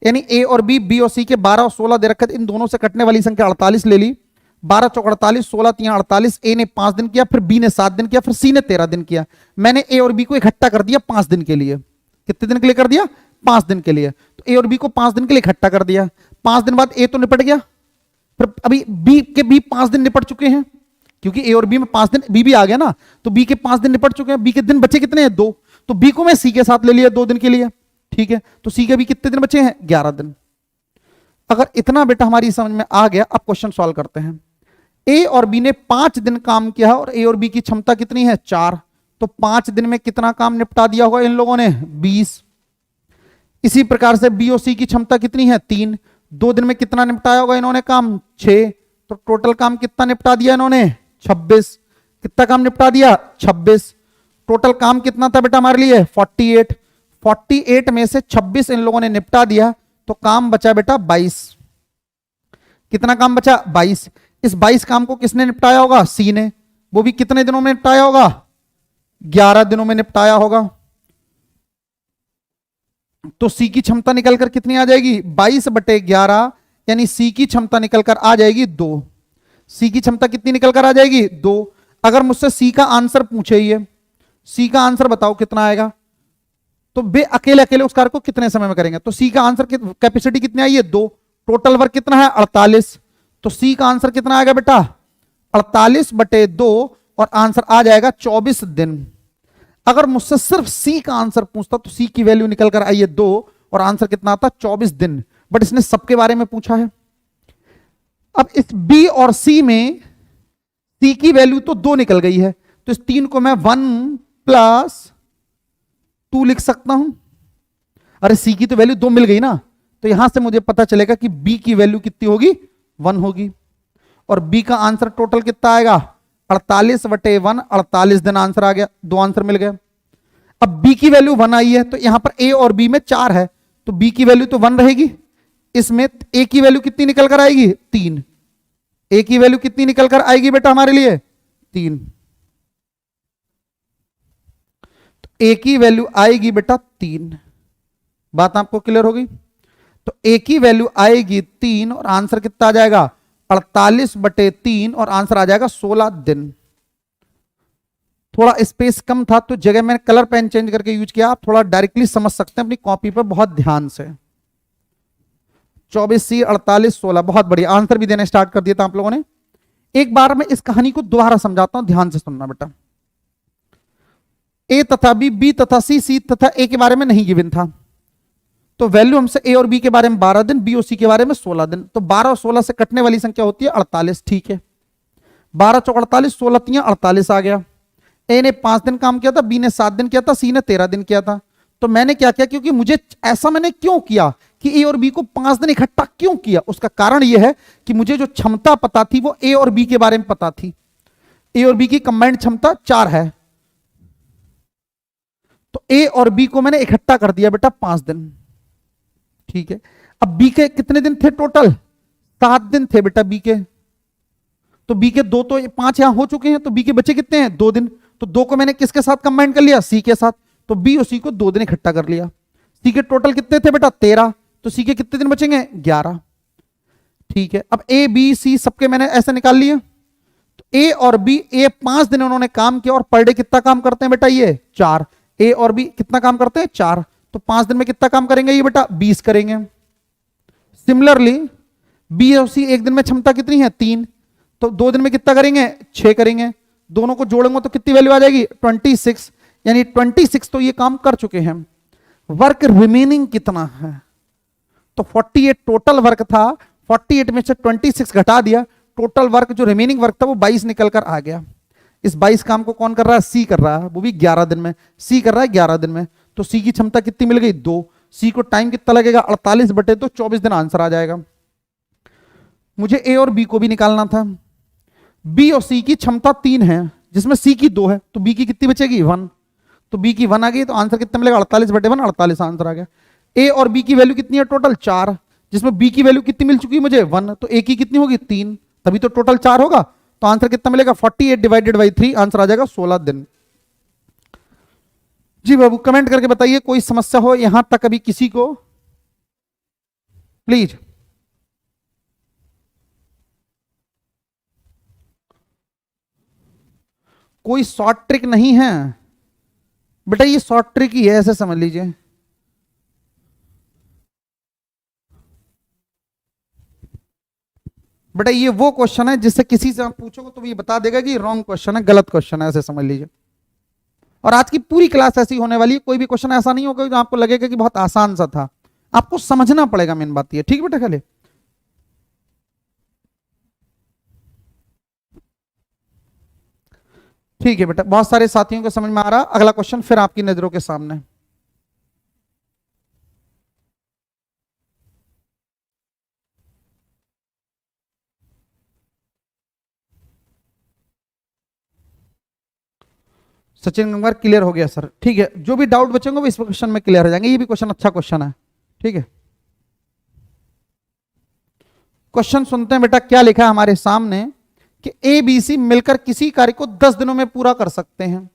यानी ए और बी और सी के 12 और 16 दे रखे, इन दोनों से कटने वाली संख्या 48 ले ली। 12 चौक 48, 16 3 48। ए ने 5 दिन किया, फिर बी ने 7 दिन किया, फिर सी ने 13 दिन किया। मैंने ए और बी को इकट्ठा कर दिया 5 दिन के लिए। कितने दिन के लिए कर दिया? 5 दिन के लिए। तो ए और बी को 5 दिन के लिए इकट्ठा कर दिया। 5 दिन बाद ए तो निपट गया, फिर अभी बी के भी 5 दिन निपट चुके हैं, क्योंकि ए और बी में 5 दिन, बी भी आ गया ना, तो बी के 5 दिन निपट चुके हैं। बी के दिन बचे कितने हैं? 2। तो बी को मैं सी के साथ ले लिया 2 दिन के लिए। ठीक है, तो सी के भी कितने दिन बचे हैं? 11 दिन। अगर इतना बेटा हमारी समझ में आ गया, अब क्वेश्चन सॉल्व करते हैं। ए और बी ने 5 दिन काम किया और ए और बी की क्षमता कितनी है? 4। तो 5 दिन में कितना काम निपटा दिया होगा इन लोगों ने? 20। इसी प्रकार से बी और सी की क्षमता कितनी है? 3। 2 दिन में कितना निपटाया होगा इन्होंने काम? 6। तो टोटल काम कितना निपटा दिया इन्होंने? 26। कितना काम निपटा दिया? 26। टोटल काम कितना था बेटा हमारे लिए? 48। 48 में से 26 इन लोगों ने निपटा दिया, तो काम बचा बेटा 22। कितना काम बचा? 22। इस 22 काम को किसने निपटाया होगा? सी ने। वो भी कितने दिनों में निपटाया होगा? 11 दिनों में निपटाया होगा। तो सी की क्षमता निकलकर कितनी आ जाएगी? 22/11, यानी सी की क्षमता निकलकर आ जाएगी 2। सी की क्षमता कितनी निकलकर आ जाएगी? 2। अगर मुझसे सी का आंसर पूछे, ये सी का आंसर बताओ कितना आएगा, तो वे अकेले अकेले उस कार्य को कितने समय में करेंगे? तो सी का आंसर कैपेसिटी कितनी आई है? 2। टोटल वर्क कितना है? 48। तो सी का आंसर कितना आएगा बेटा? 48/2 और आंसर आ जाएगा 24 दिन। अगर मुझसे सिर्फ सी का आंसर पूछता तो सी की वैल्यू निकल कर आई है 2 और आंसर कितना आता? 24 दिन। बट इसने सबके बारे में पूछा है। अब इस बी और सी में सी की वैल्यू तो 2 निकल गई है, तो इस 3 को मैं 1 + 2 लिख सकता हूं। अरे सी की तो वैल्यू 2 मिल गई ना, तो यहां से मुझे पता चलेगा कि बी की वैल्यू कितनी होगी? 1 होगी। और बी का आंसर टोटल कितना आएगा? 48/1, 48 दिन आंसर आ गया। 2 आंसर मिल गया। अब बी की वैल्यू 1 आई है, तो यहां पर ए और बी में 4 है, तो बी की वैल्यू तो 1 रहेगी। इसमें ए की वैल्यू कितनी निकल कर आएगी? 3। ए की वैल्यू कितनी निकल कर आएगी बेटा हमारे लिए? 3। ए की वैल्यू आएगी बेटा 3। बात आपको क्लियर हो गई? तो ए की वैल्यू आएगी 3 और आंसर कितना आ जाएगा? 48/3 और आंसर आ जाएगा 16 दिन। थोड़ा स्पेस कम था तो जगह मैंने कलर पेन चेंज करके यूज किया, आप थोड़ा डायरेक्टली समझ सकते हैं अपनी कॉपी पर बहुत ध्यान से। 24C 48 16, बहुत बढ़िया। आंसर भी देना स्टार्ट कर दिया था आप लोगों ने। एक बार मैं इस कहानी को दोबारा समझाता हूं, ध्यान से सुनना बेटा। ए तथा बी तथा सी तथा ए के बारे में नहीं गिवन था, तो वैल्यू हमसे ए और बी के बारे में 12 दिन, बी और सी के बारे में 16 दिन। तो 12 और 16 से कटने वाली संख्या होती है 48। ठीक है, 12 चौक 48, 16 3 48 आ गया। ए ने 5 दिन काम किया था, बी ने 7 दिन किया था, सी ने 13 दिन किया था। तो मैंने क्या किया, क्योंकि मुझे ऐसा मैंने क्यों किया कि ए और बी को 5 दिन इकट्ठा क्यों किया, उसका कारण यह है कि मुझे जो क्षमता पता थी वो ए और बी के बारे में पता थी। ए और बी की कंबाइंड क्षमता 4 है, तो ए और बी को मैंने इकट्ठा कर दिया बेटा 5 दिन। ठीक है, अब बी के कितने दिन थे टोटल? 7 दिन थे बेटा बी के, तो बी के 2 तो 5 यहां हो चुके हैं, तो बी के बचे कितने हैं? 2 दिन। तो 2 को मैंने किसके साथ कंबाइन कर लिया? सी के साथ। तो बी और सी को 2 दिन इकट्ठा कर लिया। सी के टोटल कितने थे बेटा? 13। तो सी के कितने दिन बचेंगे? 11। ठीक है, अब ए बी सी सबके मैंने ऐसे निकाल लिए। तो ए और बी, ए 5 दिन उन्होंने काम किया, और पर डे कितना काम करते हैं बेटा? ये 4। ए और बी कितना काम करते हैं? 4। तो 5 दिन में कितना काम करेंगे ये बेटा? 20 करेंगे। सिमिलरली बी और सी एक दिन में क्षमता कितनी है? 3। तो 2 दिन में कितना करेंगे? 6 करेंगे। दोनों को जोड़ेंगे तो कितनी वैल्यू आ जाएगी? 26। यानी 26 तो ये काम कर चुके हैं। वर्क रिमेनिंग कितना है? तो 48 टोटल वर्क था, 48 में से 26 घटा दिया, टोटल वर्क जो रिमेनिंग वर्क था वो 22 निकल कर आ गया। इस 22 काम को कौन कर रहा है? सी कर रहा है, वो भी 11 दिन में। सी कर रहा है 11 दिन में, तो सी की क्षमता कितनी मिल गई? 2। सी को टाइम कितना लगेगा? 48 बटे तो 24 दिन आंसर आ जाएगा। मुझे ए और बी को भी निकालना था। बी और सी की क्षमता 3 है, जिसमें सी की 2 है, तो बी की कितनी बचेगी? 1। तो बी की 1 आ गई, तो आंसर कितना मिलेगा? 48 बटे 1, 48 आंसर आ गया। ए और बी की वैल्यू कितनी है टोटल? 4, जिसमें बी की वैल्यू कितनी मिल चुकी है मुझे? 1। तो ए की कितनी होगी? 3, तभी तो टोटल 4 होगा। तो आंसर कितना मिलेगा? 48 डिवाइडेड बाई 3, आंसर आ जाएगा 16 दिन। जी बाबू, कमेंट करके बताइए कोई समस्या हो यहां तक अभी किसी को, प्लीज। कोई शॉर्ट ट्रिक नहीं है बेटा, ये शॉर्ट ट्रिक ही है, ऐसे समझ लीजिए। बेटा ये वो क्वेश्चन है जिससे किसी से आप पूछोगे तो ये बता देगा कि रॉन्ग क्वेश्चन है, गलत क्वेश्चन है, ऐसे समझ लीजिए। और आज की पूरी क्लास ऐसी होने वाली है, कोई भी क्वेश्चन ऐसा नहीं होगा जो आपको लगेगा कि बहुत आसान सा था, आपको समझना पड़ेगा, मेन बात ये। ठीक बेटा, खाली ठीक है बेटा, बहुत सारे साथियों को समझ में आ रहा। अगला क्वेश्चन फिर आपकी नजरों के सामने। सचिन गंगवार क्लियर हो गया सर? ठीक है, जो भी डाउट बचेंगे वो इस क्वेश्चन में क्लियर हो जाएंगे। ये भी क्वेश्चन अच्छा क्वेश्चन है। ठीक है, क्वेश्चन सुनते हैं बेटा। क्या लिखा है हमारे सामने कि ए बी सी मिलकर किसी कार्य को 10 दिनों में पूरा कर सकते हैं।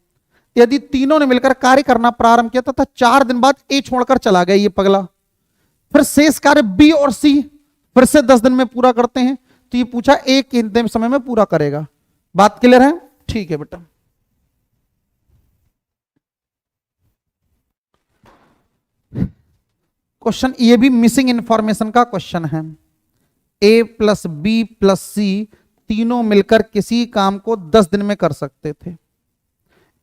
यदि तीनों ने मिलकर कार्य करना प्रारंभ किया तथा 4 दिन बाद ए छोड़कर चला गया ये पगला, फिर शेष कार्य बी और सी फिर से 10 दिन में पूरा करते हैं, तो ये पूछा ए कितने समय में पूरा करेगा। बात क्लियर है? ठीक है बेटा, क्वेश्चन ये भी मिसिंग इंफॉर्मेशन का क्वेश्चन है। ए प्लस बी प्लस सी तीनों मिलकर किसी काम को 10 दिन में कर सकते थे।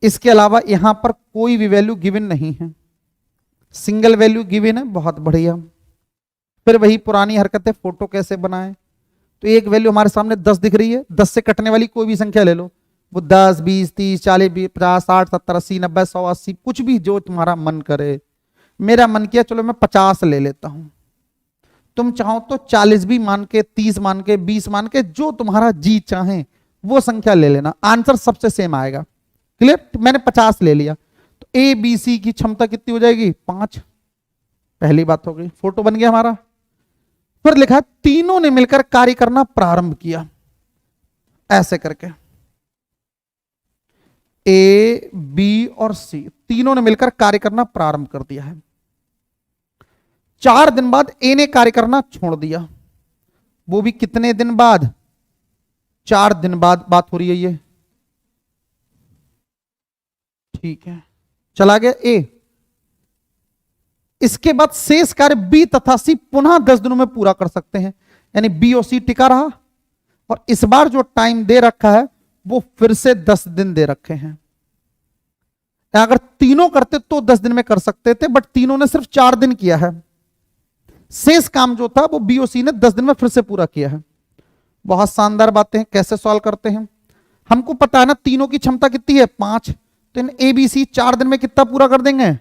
इसके अलावा यहां पर कोई भी वैल्यू गिवन नहीं है, सिंगल वैल्यू गिवन है। बहुत बढ़िया, फिर वही पुरानी हरकत है, फोटो कैसे बनाएं। तो एक वैल्यू हमारे सामने 10 दिख रही है, 10 से कटने वाली कोई भी संख्या ले लो, वो 10 20 30 40 50 60 70 80 90 100 80 कुछ भी जो तुम्हारा मन करे। मेरा मन किया चलो मैं 50 ले लेता हूं, तुम चाहो तो 40 भी मान के, 30 मान के, 20 मान के, जो तुम्हारा जी चाहे वो संख्या ले लेना, आंसर सबसे सेम आएगा। क्लियर? मैंने 50 ले लिया, तो ए बी सी की क्षमता कितनी हो जाएगी? 5। पहली बात हो गई, फोटो बन गया हमारा। फिर लिखा तीनों ने मिलकर कार्य करना प्रारंभ किया, ऐसे करके ए बी और सी तीनों ने मिलकर कार्य करना प्रारंभ कर दिया है। 4 दिन बाद ए ने कार्य करना छोड़ दिया, वो भी कितने दिन बाद? 4 दिन बाद बात हो रही है ये। ठीक है, चला गया ए। इसके बाद शेष कार्य बी तथा सी पुनः 10 दिनों में पूरा कर सकते हैं, यानी बी और सी टिका रहा, और इस बार जो टाइम दे रखा है वो फिर से 10 दिन दे रखे हैं। अगर तीनों करते तो 10 दिन में कर सकते थे, बट तीनों ने सिर्फ 4 दिन किया है। शेष काम जो था वो बी और सी ने 10 दिन में फिर से पूरा किया है। बहुत शानदार बातें हैं। कैसे सॉल्व करते हैं? हमको पता है ना तीनों की क्षमता कितनी है? 5। तो इन ए बी सी 4 दिन में कितना पूरा कर देंगे?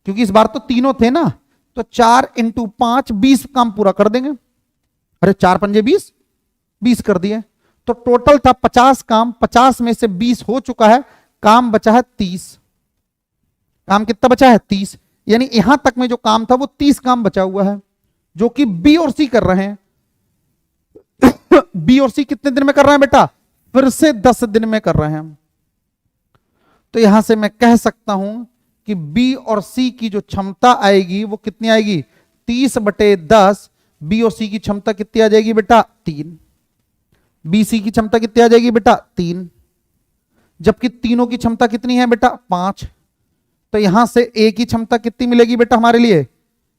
क्योंकि इस बार तो तीनों थे ना, तो 4 इंटू 5 20 काम पूरा कर देंगे। अरे 4 पंजे 20, 20 कर दिए। तो टोटल था 50 काम, 50 में से 20 हो चुका है, काम बचा है 30। काम कितना बचा है? 30। यानी यहां तक में जो काम था वो 30 काम बचा हुआ है, जो कि बी और सी कर रहे हैं। बी और सी कितने दिन में कर रहे हैं बेटा? फिर से 10 दिन में कर रहे हैं। तो यहां से मैं कह सकता हूं कि बी और सी की जो क्षमता आएगी वो कितनी आएगी? 30/10। बी और सी की क्षमता कितनी आ जाएगी बेटा? 3। बी सी की क्षमता कितनी आ जाएगी बेटा? 3। जबकि तीनों की क्षमता कितनी है बेटा? 5। तो यहां से ए की क्षमता कितनी मिलेगी बेटा हमारे लिए?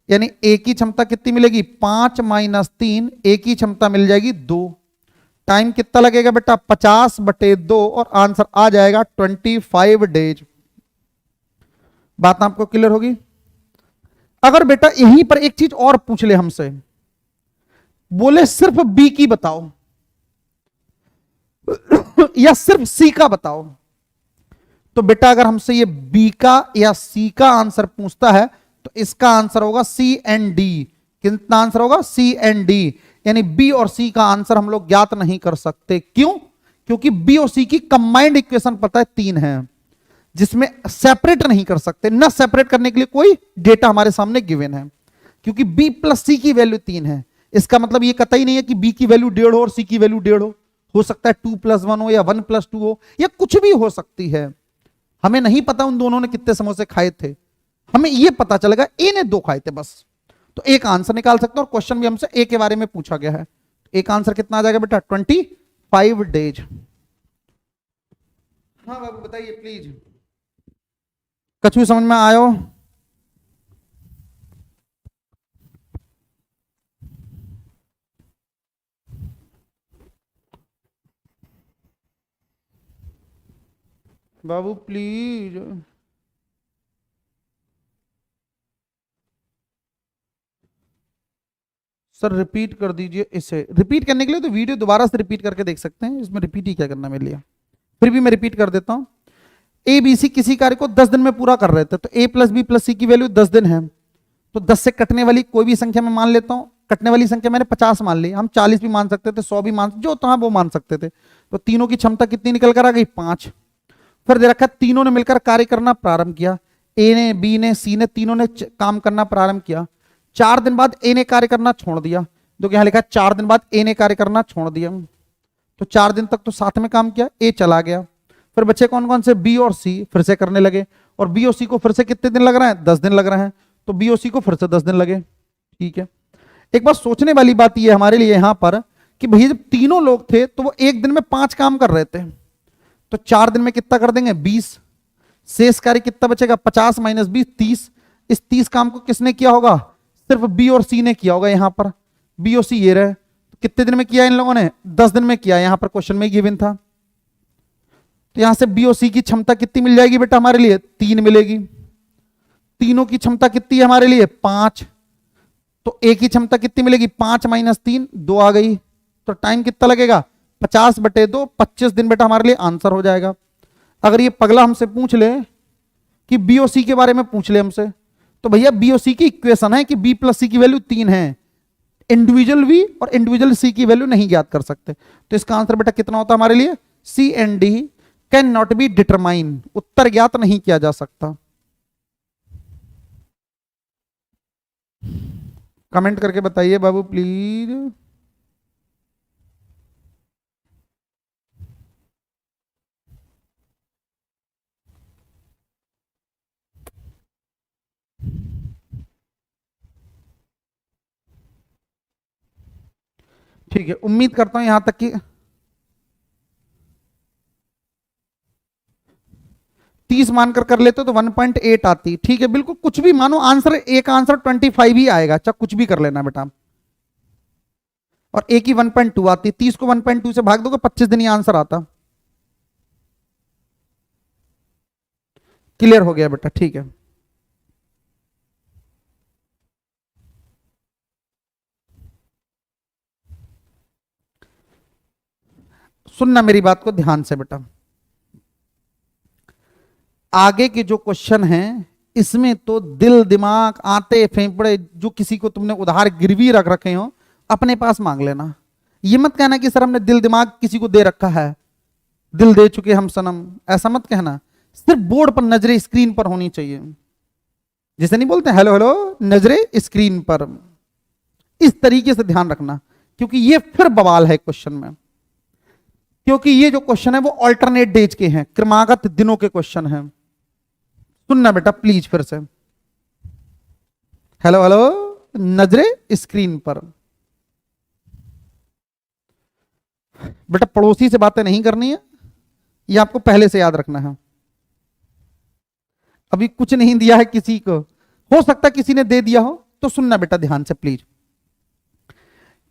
यानी ए की क्षमता कितनी मिलेगी? 5 - 3। ए की क्षमता मिल जाएगी 2। टाइम कितना लगेगा बेटा? 50/2 और आंसर आ जाएगा 25 डेज। बात आपको क्लियर होगी? अगर बेटा यहीं पर एक चीज और पूछ ले हमसे, बोले सिर्फ बी की बताओ या सिर्फ सी का बताओ, तो बेटा अगर हमसे ये बी का या सी का आंसर पूछता है तो इसका आंसर होगा सी एंड डी। कितना आंसर होगा? सी एंड डी। यानी बी और सी का आंसर हम लोग ज्ञात नहीं कर सकते। क्यों? क्योंकि बी और सी की कंबाइंड इक्वेशन पता है 3 है, जिसमें सेपरेट नहीं कर सकते। ना सेपरेट करने के लिए कोई डेटा हमारे सामने गिवन है, क्योंकि बी प्लस सी की वैल्यू 3 है। इसका मतलब ये कतई नहीं है कि बी की वैल्यू 1.5 हो और सी की वैल्यू 1.5 हो सकता है 2+1 हो या 1+2 हो या कुछ भी हो सकती है। हमें नहीं पता उन दोनों ने कितने समोसे खाए थे, हमें यह पता चलेगा ए ने 2 खाए थे बस। तो एक आंसर निकाल सकते हैं, और क्वेश्चन भी हमसे ए के बारे में पूछा गया है। एक आंसर कितना आ जाएगा बेटा? 25 डेज। हाँ बाबू बताइए प्लीज, कछु समझ में आयो? बाबू प्लीज। सर रिपीट कर दीजिए इसे। रिपीट करने के लिए तो वीडियो दोबारा से रिपीट करके देख सकते हैं, इसमें रिपीट ही क्या करना मेरे लिए। फिर भी मैं रिपीट कर देता हूं। ए बी सी किसी कार्य को 10 दिन में पूरा कर रहे थे, तो ए प्लस बी प्लस सी की वैल्यू 10 दिन है। तो 10 से कटने वाली कोई भी संख्या मैं मान लेता हूं। कटने वाली संख्या मैंने 50 मान ली, हम 40 भी मान सकते थे, 100 भी मान, जो था वो मान सकते थे। तो तीनों की क्षमता कितनी निकल कर आ गई? 5। फिर दे रखा तीनों ने मिलकर कार्य करना प्रारंभ किया। ए ने, बी ने, सी ने, तीनों ने काम करना प्रारंभ किया। 4 दिन बाद ए ने कार्य करना छोड़ दिया, जो कि यहां लिखा 4 दिन बाद ए ने कार्य करना छोड़ दिया। तो 4 दिन तक तो साथ में काम किया, ए चला गया। फिर बच्चे कौन कौन से? बी और सी फिर से करने लगे, और बी और सी को फिर से कितने दिन लग रहे हैं? 10 दिन लग रहे हैं। तो बी और सी को फिर से 10 दिन लगे। ठीक है, एक बात सोचने वाली बात यह हमारे लिए यहां पर कि भैया जब तीनों लोग थे तो वो एक दिन में 5 काम कर रहे थे, तो 4 दिन में कितना कर देंगे? 20। शेष कार्य कितना बचेगा? 50 - 20 30। इस 30 काम को किसने किया होगा? सिर्फ बी और सी ने किया होगा। यहां पर बी और सी ये रहे, तो कितने दिन में किया इन लोगों ने? 10 दिन में किया। यहां पर क्वेश्चन में गिवन था। तो यहां से बी और सी की क्षमता कितनी मिल जाएगी बेटा हमारे लिए? 3 मिलेगी। तीनों की क्षमता कितनी है हमारे लिए? 5। तो ए की क्षमता कितनी मिलेगी? 5 - 3 2 आ गई। तो टाइम कितना लगेगा? 50/2 25 दिन बेटा हमारे लिए आंसर हो जाएगा। अगर ये पगला हमसे पूछ ले कि बी और सी के बारे में पूछ ले हमसे, तो भैया बी और सी की इक्वेशन है कि बी प्लस सी की वैल्यू 3 है। इंडिविजुअल वी और इंडिविजुअल सी की वैल्यू नहीं ज्ञात कर सकते। तो इसका आंसर बेटा कितना होता है हमारे लिए? C and D can not be determine. उत्तर ज्ञात नहीं किया जा सकता। कमेंट करके बताइए बाबू प्लीज। ठीक है, उम्मीद करता हूं यहां तक कि 30 मानकर कर लेते तो 1.8 आती। ठीक है, बिल्कुल कुछ भी मानो, आंसर एक आंसर 25 ही आएगा, चाहे कुछ भी कर लेना बेटा। और ए की 1.2 आती, 30 को 1.2 से भाग दोगे 25 दिन ही आंसर आता। क्लियर हो गया बेटा? ठीक है, सुनना मेरी बात को ध्यान से बेटा। आगे के जो क्वेश्चन हैं इसमें तो दिल दिमाग आते फेफड़े जो किसी को तुमने उधार गिरवी रख रखे हो अपने पास मांग लेना। ये मत कहना कि सर हमने दिल दिमाग किसी को दे रखा है, दिल दे चुके हम सनम, ऐसा मत कहना। सिर्फ बोर्ड पर नजरें स्क्रीन पर होनी चाहिए, जिसे नहीं बोलते हेलो हेलो नजरें स्क्रीन पर। इस तरीके से ध्यान रखना, क्योंकि ये फिर बवाल है क्वेश्चन में, क्योंकि ये जो क्वेश्चन है वो अल्टरनेट डेज के हैं, क्रमागत दिनों के क्वेश्चन हैं। सुनना बेटा प्लीज फिर से, हेलो हेलो नजरें स्क्रीन पर। बेटा पड़ोसी से बातें नहीं करनी है, ये आपको पहले से याद रखना है। अभी कुछ नहीं दिया है किसी को, हो सकता है किसी ने दे दिया हो, तो सुनना बेटा ध्यान से प्लीज,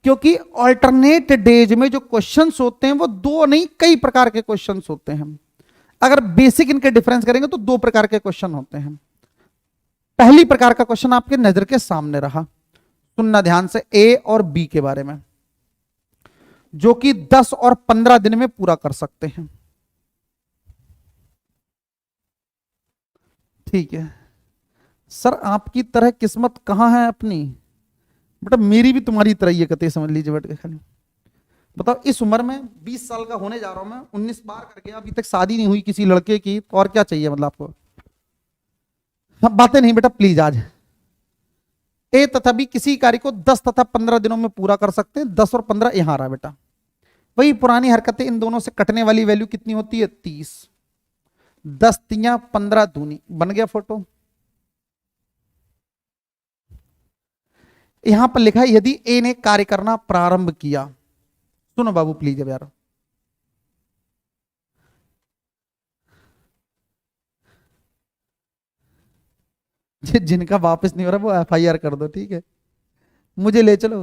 क्योंकि अल्टरनेट डेज में जो क्वेश्चंस होते हैं वो दो नहीं कई प्रकार के क्वेश्चंस होते हैं। अगर बेसिक इनके डिफरेंस करेंगे तो दो प्रकार के क्वेश्चन होते हैं। पहली प्रकार का क्वेश्चन आपके नजर के सामने रहा, सुनना ध्यान से, ए और बी के बारे में, जो कि 10 और 15 दिन में पूरा कर सकते हैं। ठीक है सर, आपकी तरह किस्मत कहां है अपनी? बेटा मेरी भी तुम्हारी तरह ही है, कतई समझ लीजिए बैठ के खाली। बताओ इस उम्र में 20 साल का होने जा रहा हूं मैं, 19 बार करके अभी तक शादी नहीं हुई किसी लड़के की, तो और क्या चाहिए मतलब आपको? सब बातें नहीं बेटा प्लीज। आज ए तथा बी किसी कार्य को 10 तथा 15 दिनों में पूरा कर सकते हैं। 10 और 15 यहां रहा बेटा, वही पुरानी हरकतें, इन दोनों से कटने वाली वैल्यू कितनी होती है? 30। 10 तियां 15 दूनी, बन गया फोटो। यहां पर लिखा है यदि ए ने कार्य करना प्रारंभ किया, सुनो बाबू प्लीज अब यार, जिनका वापस नहीं हो रहा वो एफआईआर कर दो, ठीक है? मुझे ले चलो,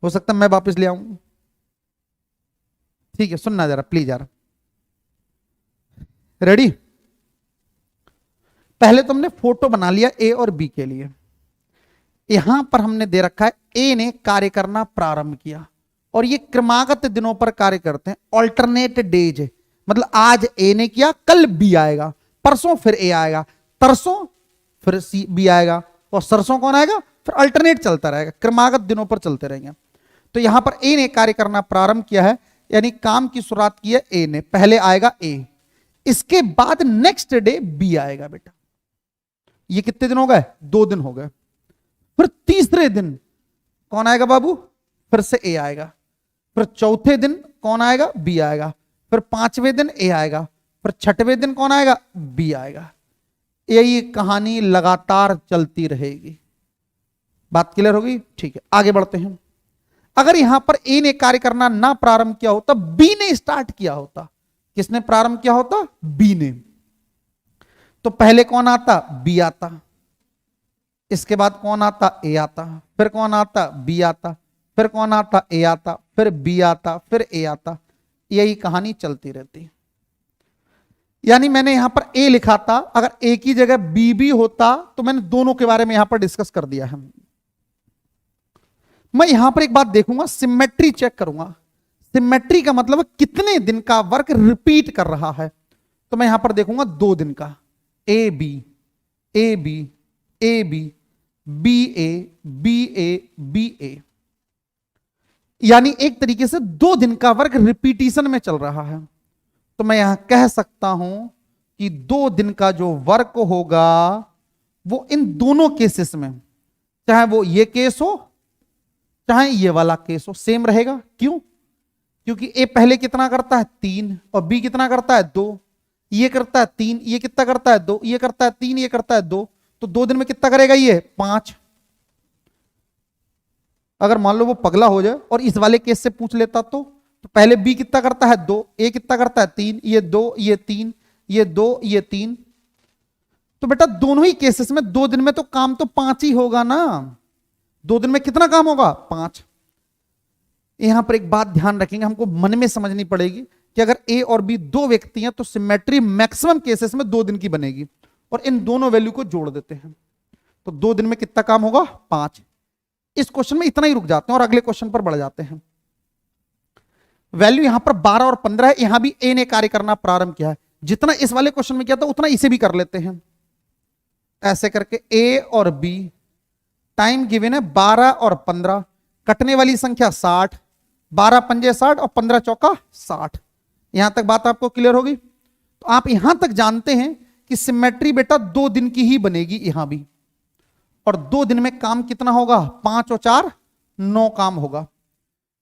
हो सकता है मैं वापस ले आऊं। ठीक है सुनना जरा प्लीज यार, रेडी? पहले तो हमने फोटो बना लिया ए और बी के लिए। यहां पर हमने दे रखा है ए ने कार्य करना प्रारंभ किया, और ये क्रमागत दिनों पर कार्य करते हैं, ऑल्टरनेट डेज, मतलब आज ए ने किया, कल बी आएगा, परसों फिर ए आएगा, तरसों फिर सी बी आएगा, और सरसों कौन आएगा? फिर अल्टरनेट चलता रहेगा, क्रमागत दिनों पर चलते रहेंगे। तो यहां पर ए ने कार्य करना प्रारंभ किया है, यानी काम की शुरुआत की है ए ने, पहले आएगा ए, इसके बाद नेक्स्ट डे बी आएगा बेटा। ये कितने दिन हो गए? 2 दिन हो गए। फिर तीसरे दिन कौन आएगा बाबू? फिर से ए आएगा। फिर चौथे दिन कौन आएगा? बी आएगा। फिर 5वें दिन ए आएगा। फिर 6वें दिन कौन आएगा? बी आएगा। यही कहानी लगातार चलती रहेगी। बात क्लियर होगी? ठीक है आगे बढ़ते हैं। अगर यहां पर ए ने कार्य करना ना प्रारंभ किया होता, बी ने स्टार्ट किया होता। किसने प्रारंभ किया होता? बी ने। तो पहले कौन आता? बी आता, इसके बाद कौन आता? ए आता, फिर कौन आता? बी आता, फिर कौन आता? ए आता, फिर बी आता, फिर ए आता। यही कहानी चलती रहती। यानी मैंने यहां पर ए लिखा था, अगर ए की जगह बी भी होता तो मैंने दोनों के बारे में यहां पर डिस्कस कर दिया है। मैं यहां पर एक बात देखूंगा, सिमेट्री चेक करूंगा। सिमेट्री का मतलब कितने दिन का वर्क रिपीट कर रहा है। तो मैं यहां पर देखूंगा 2 दिन का, A B A B A B B A B A B A, यानी एक तरीके से 2 दिन का वर्क रिपीटिशन में चल रहा है। तो मैं यहां कह सकता हूं कि 2 दिन का जो वर्क होगा वो इन दोनों केसेस में, चाहे वो ये केस हो चाहे ये वाला केस हो, सेम रहेगा। क्यों? क्योंकि ए पहले कितना करता है? 3, और बी कितना करता है? 2। ये करता है 3, ये कितना करता है? 2, ये करता है 3, ये करता है 2, तो 2 दिन में कितना करेगा? ये 5। अगर मान लो वो पगला हो जाए और इस वाले केस से पूछ लेता तो पहले बी कितना करता है? 2, ए कितना करता है? 3, ये 2, ये 3, ये 2, ये 3। तो बेटा दोनों ही केसेस में 2 दिन में तो काम तो 5 ही होगा ना। 2 दिन में कितना काम होगा? 5। यहां पर एक बात ध्यान रखेंगे, हमको मन में समझनी पड़ेगी कि अगर ए और बी 2 व्यक्ति हैं तो सिमेट्री मैक्सिमम केसेस में 2 दिन की बनेगी, और इन दोनों वैल्यू को जोड़ देते हैं तो 2 दिन में कितना काम होगा? 5। इस क्वेश्चन में इतना ही रुक जाते हैं और अगले क्वेश्चन पर बढ़ जाते हैं। वैल्यू यहां पर 12 और 15 है, यहां भी ए ने कार्य करना प्रारंभ किया है। जितना इस वाले क्वेश्चन में किया था उतना इसे भी कर लेते हैं। ऐसे करके ए और बी, टाइम गिवन है 12 और 15, कटने वाली संख्या 60, 12 पंजे 60 और 15 चौका 60। यहां तक बात आपको क्लियर होगी। तो आप यहां तक जानते हैं कि सिमेट्री बेटा 2 दिन की ही बनेगी यहां भी, और 2 दिन में काम कितना होगा, 5 और 4 9 काम होगा।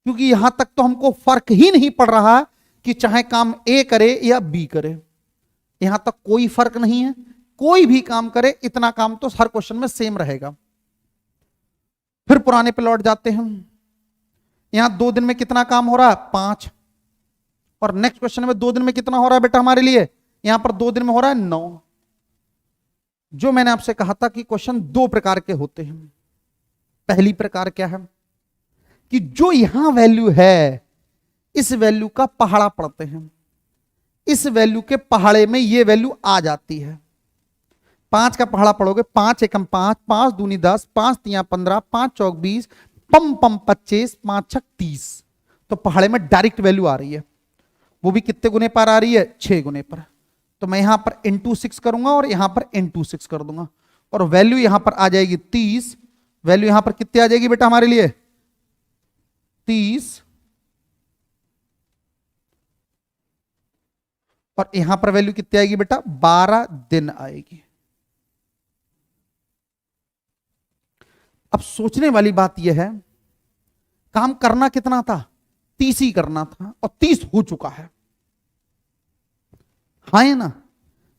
क्योंकि यहां तक तो हमको फर्क ही नहीं पड़ रहा है कि चाहे काम ए करे या बी करे, यहां तक कोई फर्क नहीं है, कोई भी काम करे इतना काम तो हर क्वेश्चन में सेम रहेगा। फिर पुराने पे लौट जाते हैं। यहां 2 दिन में कितना काम हो रहा है, 5, और नेक्स्ट क्वेश्चन में 2 दिन में कितना हो रहा है बेटा हमारे लिए, यहां पर 2 दिन में हो रहा है 9। जो मैंने आपसे कहा था कि क्वेश्चन 2 प्रकार के होते हैं। पहली प्रकार क्या है कि जो यहां वैल्यू है इस वैल्यू का पहाड़ा पढ़ते हैं, इस वैल्यू के पहाड़े में ये वैल्यू आ जाती है। 5 का पहाड़ा पढ़ोगे, 5 एकम 5, 5 दूनी 10, 5 तिया 15, 5 चौक 20, पम पम 25, 5 छक 30। तो पहाड़े में डायरेक्ट वैल्यू आ रही है, वो भी कितने गुने पर आ रही है, 6 गुने पर। तो मैं यहां पर इंटू 6 करूंगा और यहां पर इंटू 6 कर दूंगा, और वैल्यू यहां पर आ जाएगी 30। वैल्यू यहां पर कितनी आ जाएगी बेटा हमारे लिए, 30, और यहां पर वैल्यू कितनी आएगी बेटा, 12 दिन आएगी। अब सोचने वाली बात यह है, काम करना कितना था, 30 ही करना था, और 30 हो चुका है, हाँ है ना।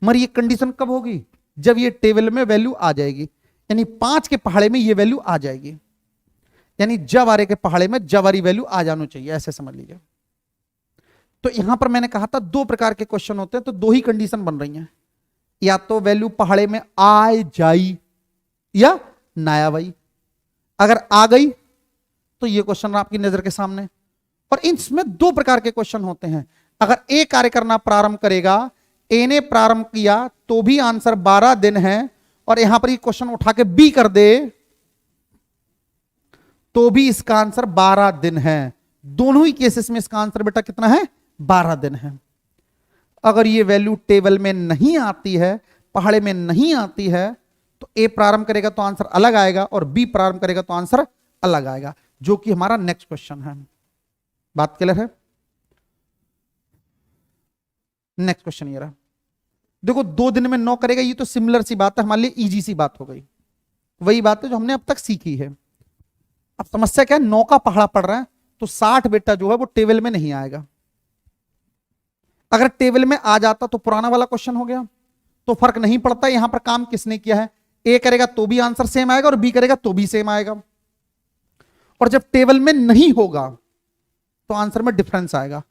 मगर ये कंडीशन कब होगी, जब ये टेबल में वैल्यू आ जाएगी, यानी 5 के पहाड़े में ये वैल्यू आ जाएगी, यानी जवारे के पहाड़े में जवारी वैल्यू आ जाना चाहिए, ऐसे समझ लीजिए। तो यहां पर मैंने कहा था 2 प्रकार के क्वेश्चन होते हैं, तो 2 ही कंडीशन बन रही हैं, या तो वैल्यू पहाड़े में आ जाई या ना भाई। अगर आ गई तो ये क्वेश्चन आपकी नजर के सामने, और इसमें 2 प्रकार के क्वेश्चन होते हैं। अगर ए कार्य करना प्रारंभ करेगा, ए ने प्रारंभ किया तो भी आंसर 12 दिन है, और यहां पर ये क्वेश्चन उठा के बी कर दे तो भी इसका आंसर 12 दिन है। दोनों ही केसेस में इसका आंसर बेटा कितना है, 12 दिन है। अगर ये वैल्यू टेबल में नहीं आती है, पहाड़े में नहीं आती है, तो ए प्रारंभ करेगा तो आंसर अलग आएगा, और बी प्रारंभ करेगा तो आंसर अलग आएगा, जो कि हमारा नेक्स्ट क्वेश्चन है। बात क्लियर है। नेक्स्ट क्वेश्चन ये रहा, देखो 2 दिन में 9 करेगा, ये तो सिमिलर सी बात है, हमारे लिए इजी सी बात हो गई, वही बात है जो हमने अब तक सीखी है। अब समस्या क्या है, 9 का पहाड़ा पड़ रहा है, तो 60 बेटा जो है वो टेबल में नहीं आएगा। अगर टेबल में आ जाता तो पुराना वाला क्वेश्चन हो गया, तो फर्क नहीं पड़ता यहां पर काम किसने किया है, ए करेगा तो भी आंसर सेम आएगा और बी करेगा तो भी सेम आएगा। और जब टेबल में नहीं होगा तो आंसर में डिफरेंस आएगा,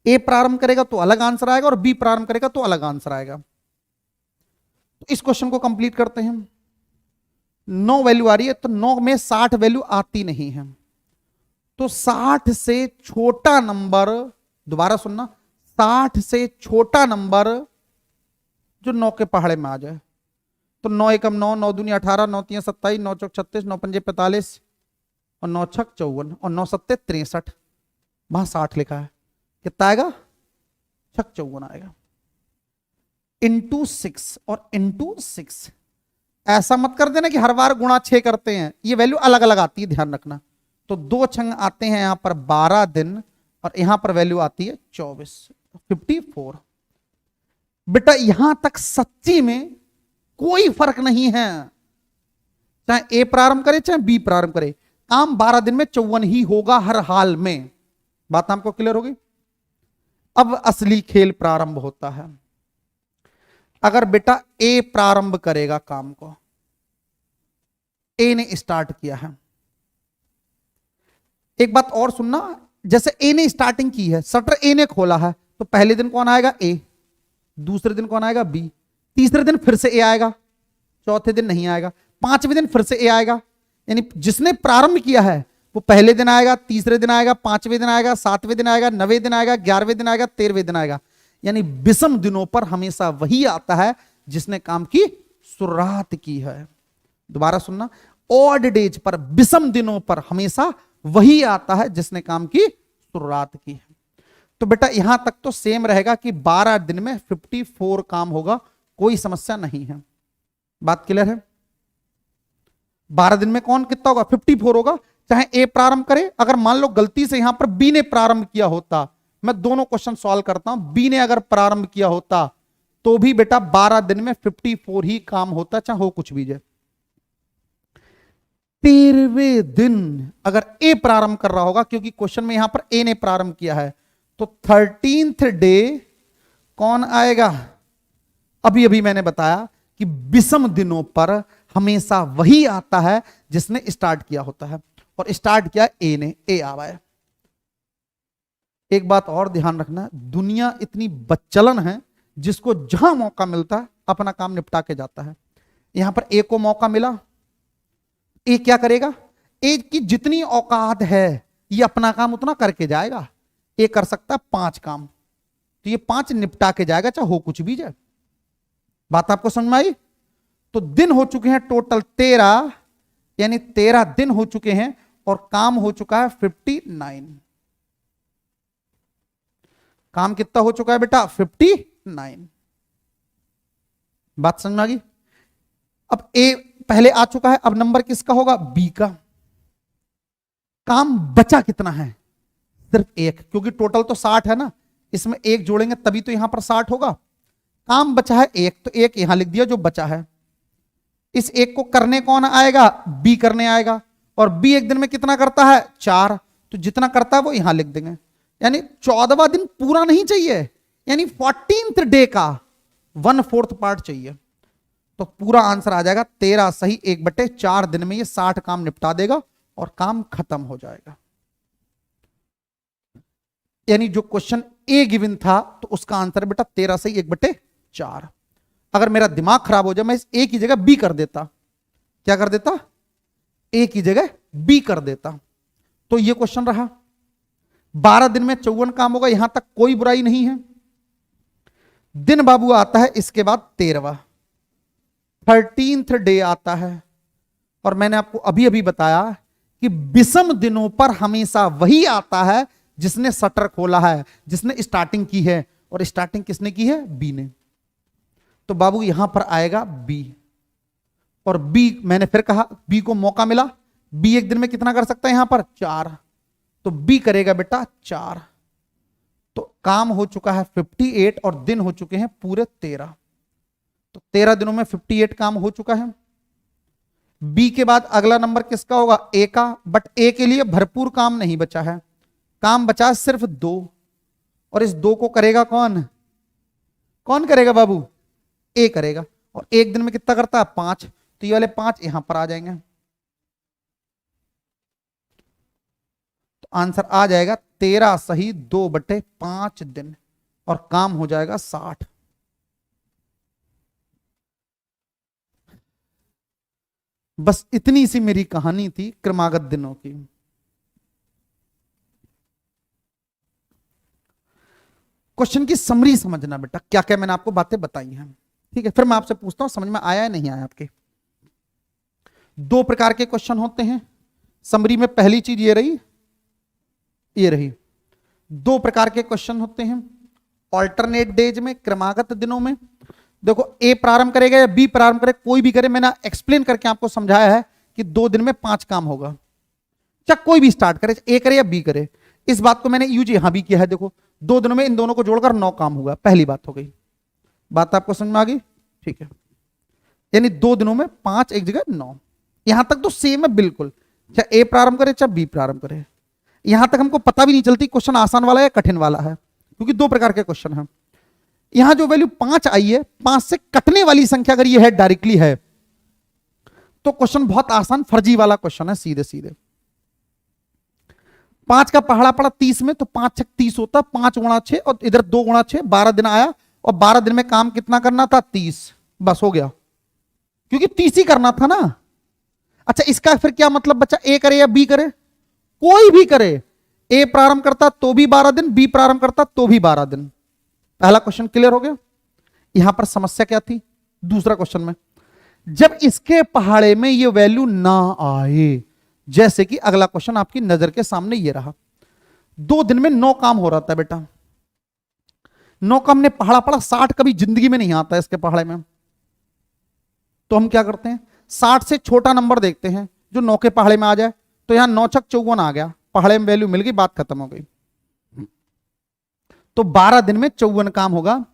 ए प्रारंभ करेगा तो अलग आंसर आएगा और बी प्रारंभ करेगा तो अलग आंसर आएगा। तो इस क्वेश्चन को कंप्लीट करते हैं। 9 वैल्यू आ रही है, तो 9 में 60 वैल्यू आती नहीं है, तो 60 से छोटा नंबर, दोबारा सुनना, 60 से छोटा नंबर जो 9 के पहाड़े में आ जाए। तो 9 एकम 9, 9 दूनी 18, 9 तिया 27, 9 चौक 36, 9 पंजे 45, और 9 छक 54, और 9 सत्ते 63, वहां 60 लिखा है, कितना आएगा, छक 54 आएगा। इंटू 6 और इंटू 6, ऐसा मत कर देना कि हर बार गुणा 6 करते हैं, ये वैल्यू अलग अलग आती है, ध्यान रखना। तो 2 छंग आते हैं यहां पर 12 दिन, और यहां पर वैल्यू आती है 24, 54। बेटा यहां तक सच्ची में कोई फर्क नहीं है, चाहे ए प्रारंभ करे चाहे बी प्रारंभ करे, काम 12 दिन में 54 ही होगा हर हाल में। बात आपको क्लियर होगी। अब असली खेल प्रारंभ होता है। अगर बेटा ए प्रारंभ करेगा काम को, ए ने स्टार्ट किया है, एक बात और सुनना, जैसे ए ने स्टार्टिंग की है, शटर ए ने खोला है, तो पहले दिन कौन आएगा, ए, दूसरे दिन कौन आएगा, बी, तीसरे दिन फिर से ए आएगा, चौथे दिन नहीं आएगा, 5वें दिन फिर से ए आएगा। यानी जिसने प्रारंभ किया है वो पहले दिन आएगा, तीसरे दिन आएगा, 5वें दिन आएगा, 7वें दिन आएगा, 9वें दिन आएगा, 11वें दिन आएगा, 13वें दिन आएगा। यानी विषम दिनों पर हमेशा वही आता है जिसने काम की शुरुआत की है। दोबारा सुनना, ऑड डेज पर, विषम दिनों पर हमेशा वही आता है जिसने काम की शुरुआत की है। तो बेटा यहां तक तो सेम रहेगा कि 12 दिन में 54 काम होगा, कोई समस्या नहीं है। बात क्लियर है? 12 दिन में कौन कितना होगा? 54 होगा। चाहे ए प्रारंभ करे, अगर मान लो गलती से यहां पर बी ने प्रारंभ किया होता, मैं दोनों क्वेश्चन सॉल्व करता हूं, बी ने अगर प्रारंभ किया होता तो भी बेटा 12 दिन में 54 ही काम होता, चाहे हो कुछ भी जाए। 13वें दिन अगर ए प्रारंभ कर रहा होगा, क्योंकि क्वेश्चन में यहां पर ए ने प्रारंभ किया है, तो 13th डे कौन आएगा? अभी अभी मैंने बताया कि विषम दिनों पर हमेशा वही आता है जिसने स्टार्ट किया होता है, और स्टार्ट किया ए ने, ए आवा है। एक बात और ध्यान रखना, दुनिया इतनी बच्चलन है, जिसको जहां मौका मिलता है अपना काम निपटा के जाता है। यहां पर ए को मौका मिला, ए क्या करेगा? ए की जितनी औकात है ये अपना काम उतना करके जाएगा। ए कर सकता है 5 काम, तो ये 5 निपटा के जाएगा, चाहे हो कुछ भी जाए। बात आपको समझ में आई? तो दिन हो चुके हैं टोटल 13, यानी 13 दिन हो चुके हैं और काम हो चुका है 59। काम कितना हो चुका है बेटा? 59। बात समझ में आ गई? अब ए पहले आ चुका है, अब नंबर किसका होगा? बी का। काम बचा कितना है? सिर्फ 1, क्योंकि टोटल तो 60 है ना, इसमें 1 जोड़ेंगे तभी तो यहां पर 60 होगा। काम बचा है 1, तो 1 यहां लिख दिया जो बचा है। इस 1 को करने कौन आएगा? बी करने आएगा, और बी एक दिन में कितना करता है? 4, तो जितना करता है वो यहां लिख देंगे। यानी 14वां दिन पूरा नहीं चाहिए, यानी 14th डे का 1/4 पार्ट चाहिए, तो पूरा आंसर आ जाएगा 13 सही 1/4 दिन में ये 60 काम निपटा देगा और काम खत्म हो जाएगा। यानी जो क्वेश्चन ए गिवन था तो उसका आंसर बेटा 13 सही 1/4। अगर मेरा दिमाग खराब हो जाए, मैं इस ए की जगह बी कर देता। क्या कर देता? ए की जगह बी कर देता, तो ये क्वेश्चन रहा। 12 दिन में 54 काम होगा, यहां तक कोई बुराई नहीं है। दिन बाबू आता है इसके बाद 13वां, 13th डे आता है, और मैंने आपको अभी अभी बताया कि विषम दिनों पर हमेशा वही आता है जिसने शटर खोला है, जिसने स्टार्टिंग की है, और स्टार्टिंग किसने की है? बी ने। तो बाबू यहां पर आएगा बी, और बी मैंने फिर कहा बी को मौका मिला, बी एक दिन में कितना कर सकता है? यहां पर 4, तो बी करेगा बेटा 4। तो काम हो चुका है 58 और दिन हो चुके हैं पूरे 13, तो 13 दिनों में 58 काम हो चुका है। बी के बाद अगला नंबर किसका होगा? ए का, बट ए के लिए भरपूर काम नहीं बचा है, काम बचा सिर्फ 2, और इस 2 को करेगा कौन? कौन करेगा बाबू? ए करेगा, और एक दिन में कितना करता है? 5, तो ये वाले 5 यहां पर आ जाएंगे, तो आंसर आ जाएगा 13 सही 2/5 दिन, और काम हो जाएगा 60। बस इतनी सी मेरी कहानी थी क्रमागत दिनों की। क्वेश्चन की समरी समझना बेटा, क्या क्या मैंने आपको बातें बताई हैं, ठीक है? फिर मैं आपसे पूछता हूं समझ में आया है नहीं आया आपके। 2 प्रकार के क्वेश्चन होते हैं समरी में। पहली चीज ये रही, ये रही 2 प्रकार के क्वेश्चन होते हैं ऑल्टरनेट डेज में, क्रमागत दिनों में। देखो ए प्रारंभ करेगा या बी प्रारंभ करे, कोई भी करे, मैंने एक्सप्लेन करके आपको समझाया है कि 2 दिन में 5 काम होगा, चाहे कोई भी स्टार्ट करे, ए करे या बी करे। इस बात को मैंने यूज यहां भी किया है। देखो 2 दिनों में इन दोनों को जोड़कर 9 काम हुआ, पहली बात हो गई। बात आपको समझ में आ गई? ठीक है, यानी 2 दिनों में 5 एक जगह 9, यहां तक तो सेम है बिल्कुल, चाहे ए प्रारंभ करे चाहे बी प्रारंभ करे। यहां तक हमको पता भी नहीं चलती क्वेश्चन आसान वाला है या कठिन वाला है, क्योंकि 2 प्रकार के क्वेश्चन हैं। यहां जो वैल्यू 5 आई है, 5 से कटने वाली संख्या अगर ये है डायरेक्टली है, तो क्वेश्चन बहुत आसान फर्जी वाला क्वेश्चन है, सीधे सीधे। 5 का पहाड़ा पड़ा 30 में, तो 5 6 30 होता, 5 गुणा 6 और इधर 2 गुणा 6, 12 दिन आया, और 12 दिन में काम कितना करना था? 30, बस हो गया, क्योंकि 30 ही करना था ना। अच्छा, इसका फिर क्या मतलब बचा? ए करे या बी करे? कोई भी करे। ए प्रारंभ करता तो भी 12 दिन, बी प्रारंभ करता तो भी 12 दिन। पहला क्वेश्चन क्लियर हो गया। यहां पर समस्या क्या थी? दूसरा क्वेश्चन में, जब इसके पहाड़े में ये वैल्यू ना आए, जैसे कि अगला क्वेश्चन आपकी नजर के सामने ये रहा, 2 दिन में 9 काम हो रहा था बेटा, 9 काम ने पहाड़ा पड़ा, 60 कभी जिंदगी में नहीं आता इसके पहाड़े में। तो हम क्या करते हैं, 60 से छोटा नंबर देखते हैं जो 9 के पहाड़े में आ जाए। तो यहां 9 छक 54 आ गया, पहाड़े में वैल्यू मिल गई, बात खत्म हो गई। तो 12 दिन में 54 काम होगा।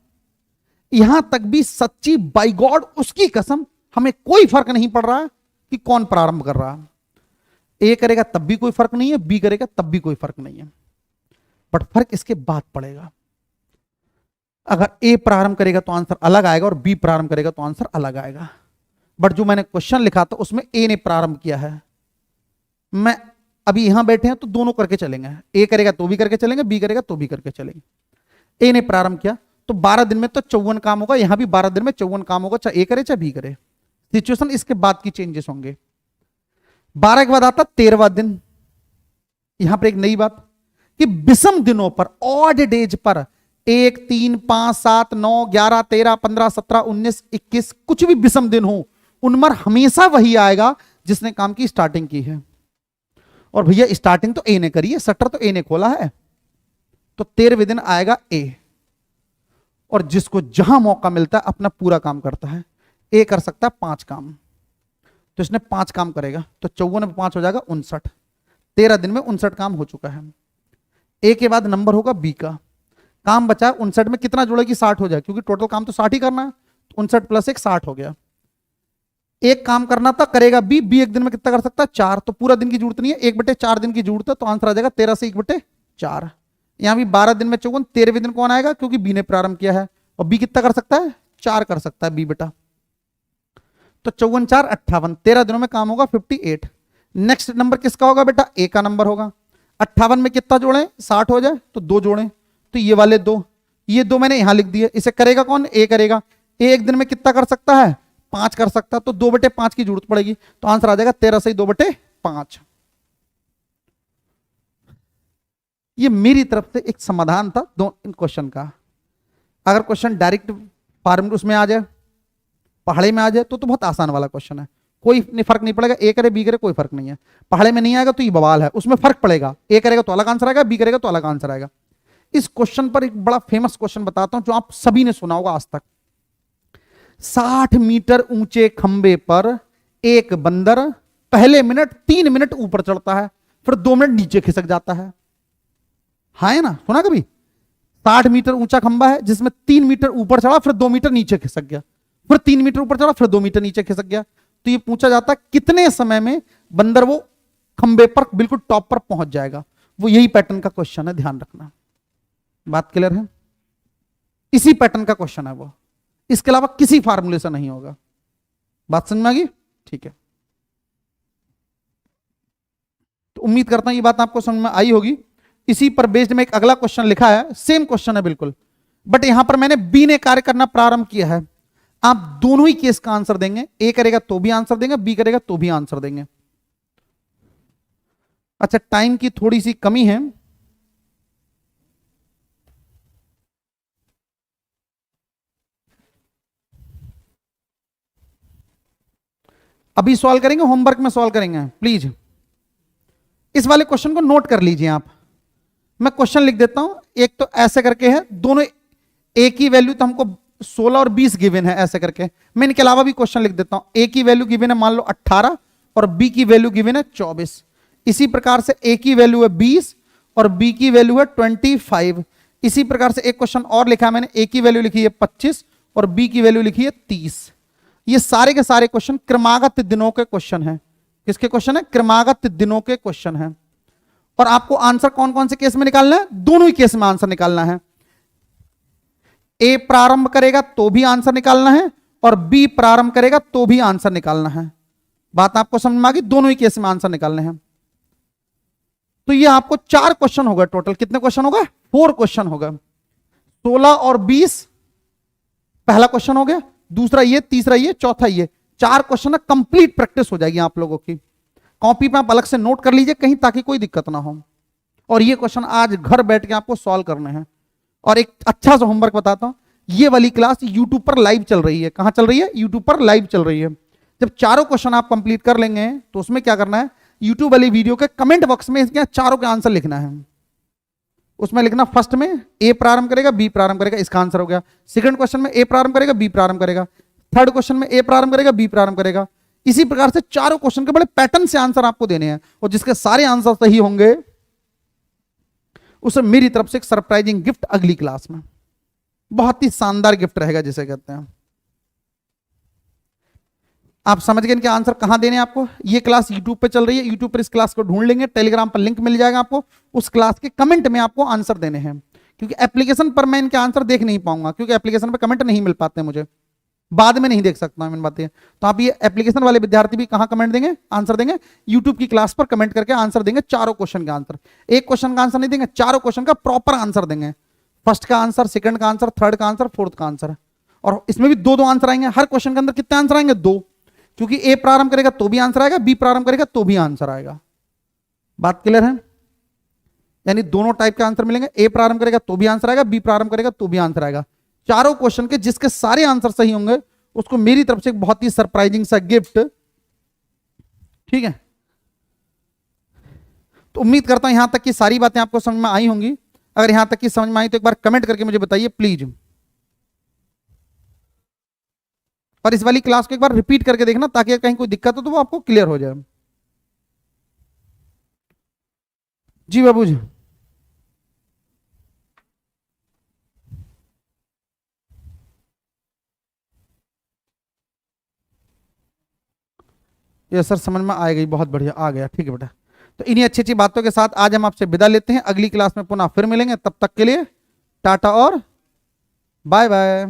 यहां तक भी सच्ची बाय गॉड उसकी कसम हमें कोई फर्क नहीं पड़ रहा है कि कौन प्रारंभ कर रहा है। ए करेगा तब भी कोई फर्क नहीं है, बी करेगा तब भी कोई फर्क नहीं है, बट फर्क इसके बाद पड़ेगा। अगर ए प्रारंभ करेगा तो आंसर अलग आएगा और बी प्रारंभ करेगा तो आंसर अलग आएगा। बट जो मैंने क्वेश्चन लिखा था उसमें ए ने प्रारंभ किया है। मैं अभी यहां बैठे हैं तो दोनों करके चलेंगे, ए करेगा तो भी करके चलेंगे, बी करेगा तो भी करके चलेंगे। ए ने प्रारंभ किया तो 12 दिन में तो 54 काम होगा, यहां भी 12 दिन में 54 काम होगा, चाहे ए करे चाहे बी करे। सिचुएशन इसके बाद की चेंजेस होंगे। 12 के बाद आता 13वां दिन। यहां पर एक नई बात कि विषम दिनों पर, ऑड डेज पर, 1, 3, 5, 7, 9, 11, 13, 15, 17, 19, 21 कुछ भी विषम दिन हो, उनमें हमेशा वही आएगा जिसने काम की स्टार्टिंग की है। और भैया स्टार्टिंग तो ए ने करी है, शटर तो ए ने खोला है, तो 13वें दिन आएगा ए। और जिसको जहां मौका मिलता है अपना पूरा काम करता है। ए कर सकता है 5 काम, तो इसने 5 काम करेगा, तो 54 में 5 हो जाएगा 59। 13 दिन में 59 काम हो चुका है। ए के बाद नंबर होगा बी का, काम बचा 59 में कितना जोड़ेगी, 60 हो जाए, क्योंकि टोटल काम तो 60 ही करना है। 59 प्लस 1 60 हो गया। एक काम करना था, करेगा बी, बी एक दिन में कितना कर सकता है, 4, तो पूरा दिन की जरूरत नहीं है, 1/4 दिन की जरूरत है, तो आंसर आ जाएगा 13 से 1/4। यहां भी 12 दिन में 54, 13वें दिन कौन आएगा, क्योंकि बी ने प्रारंभ किया है, और बी कितना कर सकता है, 4 कर सकता है बी बेटा। तो 54 4 58, 13 दिनों में काम होगा 58। नेक्स्ट नंबर किसका होगा बेटा, ए का नंबर होगा। 58 में कितना जोड़े, 60 हो जाए, तो 2 जोड़े, तो ये वाले 2, ये 2 मैंने यहां लिख दिए। इसे करेगा कौन, ए करेगा। ए एक दिन में कितना कर सकता है, 5 कर सकता है, तो 2/5 की जरूरत पड़ेगी, तो आंसर आ जाएगा 13 से 2/5। ये मेरी तरफ से एक समाधान था इन क्वेश्चन का। अगर क्वेश्चन डायरेक्ट फार्मूला उसमें आ जाए, पहाड़े में आ जाए, तो बहुत आसान वाला क्वेश्चन है, कोई फर्क नहीं पड़ेगा, ए करे बी करे कोई फर्क नहीं है। पहाड़े में नहीं आएगा तो ये बवाल है, उसमें फर्क पड़ेगा, ए करेगा तो अलग आंसर आएगा, बी करेगा तो अलग आंसर आएगा। इस क्वेश्चन पर एक बड़ा फेमस क्वेश्चन बताता हूं जो आप सभी ने सुना होगा आज तक। 60 मीटर ऊंचे खंबे पर एक बंदर पहले मिनट 3 मिनट ऊपर चढ़ता है, फिर 2 मिनट नीचे खिसक जाता है। हाँ है ना, सुना कभी? 60 मीटर ऊंचा खंबा है जिसमें 3 मीटर ऊपर चढ़ा, फिर 2 मीटर नीचे खिसक गया, फिर 3 मीटर ऊपर चढ़ा, फिर 2 मीटर नीचे खिसक गया। तो ये पूछा जाता है कितने समय में बंदर वो खंबे पर बिल्कुल टॉप पर पहुंच जाएगा। वो यही पैटर्न का क्वेश्चन है, ध्यान रखना। बात क्लियर है? इसी पैटर्न का क्वेश्चन है वो, इसके अलावा किसी फार्मूले से नहीं होगा। बात समझ में आ गई? ठीक है, तो उम्मीद करता हूं ये बात आपको समझ में आई होगी। इसी पर बेस्ड में एक अगला क्वेश्चन लिखा है, सेम क्वेश्चन है बिल्कुल, बट यहां पर मैंने बी ने कार्य करना प्रारंभ किया है। आप दोनों ही केस का आंसर देंगे, ए करेगा तो भी आंसर देंगे, बी करेगा तो भी आंसर देंगे। अच्छा, टाइम की थोड़ी सी कमी है, अभी सॉल्व करेंगे, होमवर्क में सॉल्व करेंगे। प्लीज इस वाले क्वेश्चन को नोट कर लीजिए आप। मैं क्वेश्चन लिख देता हूं, एक तो ऐसे करके है, दोनों एक ही वैल्यू, तो हमको 16 और 20 गिवन है ऐसे करके। मैं इनके अलावा भी क्वेश्चन लिख देता हूं। ए की वैल्यू गिवन है मान लो 18 और बी की वैल्यू गिवन है 24। इसी प्रकार से ए की वैल्यू है 20 और बी की वैल्यू है 25। इसी प्रकार से एक क्वेश्चन और लिखा है मैंने, ए की वैल्यू लिखी है 25 और बी की वैल्यू लिखी है 30। ये सारे के सारे क्वेश्चन क्रमागत दिनों के क्वेश्चन है। किसके क्वेश्चन है? क्रमागत दिनों के क्वेश्चन है। और आपको आंसर कौन कौन से केस में निकालना है? दोनों ही केस में आंसर निकालना है। ए प्रारंभ करेगा तो भी आंसर निकालना है और बी प्रारंभ करेगा तो भी आंसर निकालना है। बात आपको समझ में आ गई? दोनों ही केस में आंसर निकालने हैं। तो ये आपको 4 क्वेश्चन होगा टोटल। कितने क्वेश्चन होगा? 4 क्वेश्चन होगा। 16 और 20 पहला क्वेश्चन हो गया, दूसरा ये, तीसरा ये, चौथा ये। 4 क्वेश्चन है, कंप्लीट प्रैक्टिस हो जाएगी आप लोगों की। कॉपी पे आप अलग से नोट कर लीजिए कहीं, ताकि कोई दिक्कत ना हो। और ये क्वेश्चन आज घर बैठ के आपको सॉल्व करने हैं। और एक अच्छा सा होमवर्क बताता हूं, ये वाली क्लास यूट्यूब पर लाइव चल रही है। कहां चल रही है? यूट्यूब पर लाइव चल रही है। जब चारों क्वेश्चन आप कंप्लीट कर लेंगे तो उसमें क्या करना है, यूट्यूब वाली वीडियो के कमेंट बॉक्स में इसके चारों के आंसर लिखना है। उसमें लिखना फर्स्ट में ए प्रारंभ करेगा, बी प्रारंभ करेगा, इसका आंसर हो गया। सेकंड क्वेश्चन में ए प्रारंभ करेगा, बी प्रारंभ करेगा। थर्ड क्वेश्चन में ए प्रारंभ करेगा, बी प्रारंभ करेगा। इसी प्रकार से चारों क्वेश्चन के बड़े पैटर्न से आंसर आपको देने हैं, और जिसके सारे आंसर सही होंगे उसे मेरी तरफ से एक सरप्राइजिंग गिफ्ट अगली क्लास में, बहुत ही शानदार गिफ्ट रहेगा जिसे कहते हैं। आप समझ गए इनके आंसर कहां देने हैं आपको। ये क्लास यूट्यूब पे चल रही है, यूट्यूब पर इस क्लास को ढूंढ लेंगे, टेलीग्राम पर लिंक मिल जाएगा आपको, उस क्लास के कमेंट में आपको आंसर देने हैं। क्योंकि एप्लीकेशन पर मैं इनके आंसर देख नहीं पाऊंगा, क्योंकि एप्लीकेशन पर कमेंट नहीं मिल पाते मुझे, बाद में नहीं देख सकता इन बातें। तो आप ये एप्लीकेशन वाले विद्यार्थी भी कहां कमेंट देंगे, आंसर देंगे, यूट्यूब की क्लास पर कमेंट करके आंसर देंगे, चारों क्वेश्चन का आंसर। एक क्वेश्चन का आंसर नहीं देंगे, चारों क्वेश्चन का प्रॉपर आंसर देंगे। फर्स्ट का आंसर, सेकंड का आंसर, थर्ड का आंसर, फोर्थ का आंसर, और इसमें भी दो दो आंसर आएंगे। हर क्वेश्चन के अंदर कितने आंसर आएंगे, दो, क्योंकि ए प्रारंभ करेगा तो भी आंसर आएगा, बी प्रारंभ करेगा तो भी आंसर आएगा। बात क्लियर है। यानी दोनों टाइप के आंसर मिलेंगे, ए प्रारंभ करेगा तो भी आंसर आएगा, बी प्रारंभ करेगा तो भी आंसर आएगा। चारों क्वेश्चन के जिसके सारे आंसर सही होंगे उसको मेरी तरफ से एक बहुत ही सरप्राइजिंग सा गिफ्ट, ठीक है। तो उम्मीद करता हूं यहां तक की सारी बातें आपको समझ में आई होंगी। अगर यहां तक की समझ में आई तो एक बार कमेंट करके मुझे बताइए प्लीज। और इस वाली क्लास को एक बार रिपीट करके देखना, ताकि कहीं कोई दिक्कत हो तो वो आपको क्लियर हो जाए। जी बाबू जी। ये सर समझ में आ गई, बहुत बढ़िया, आ गया, ठीक है बेटा। तो इन्हीं अच्छी अच्छी बातों के साथ आज हम आपसे विदा लेते हैं, अगली क्लास में पुनः फिर मिलेंगे। तब तक के लिए टाटा और बाय बाय।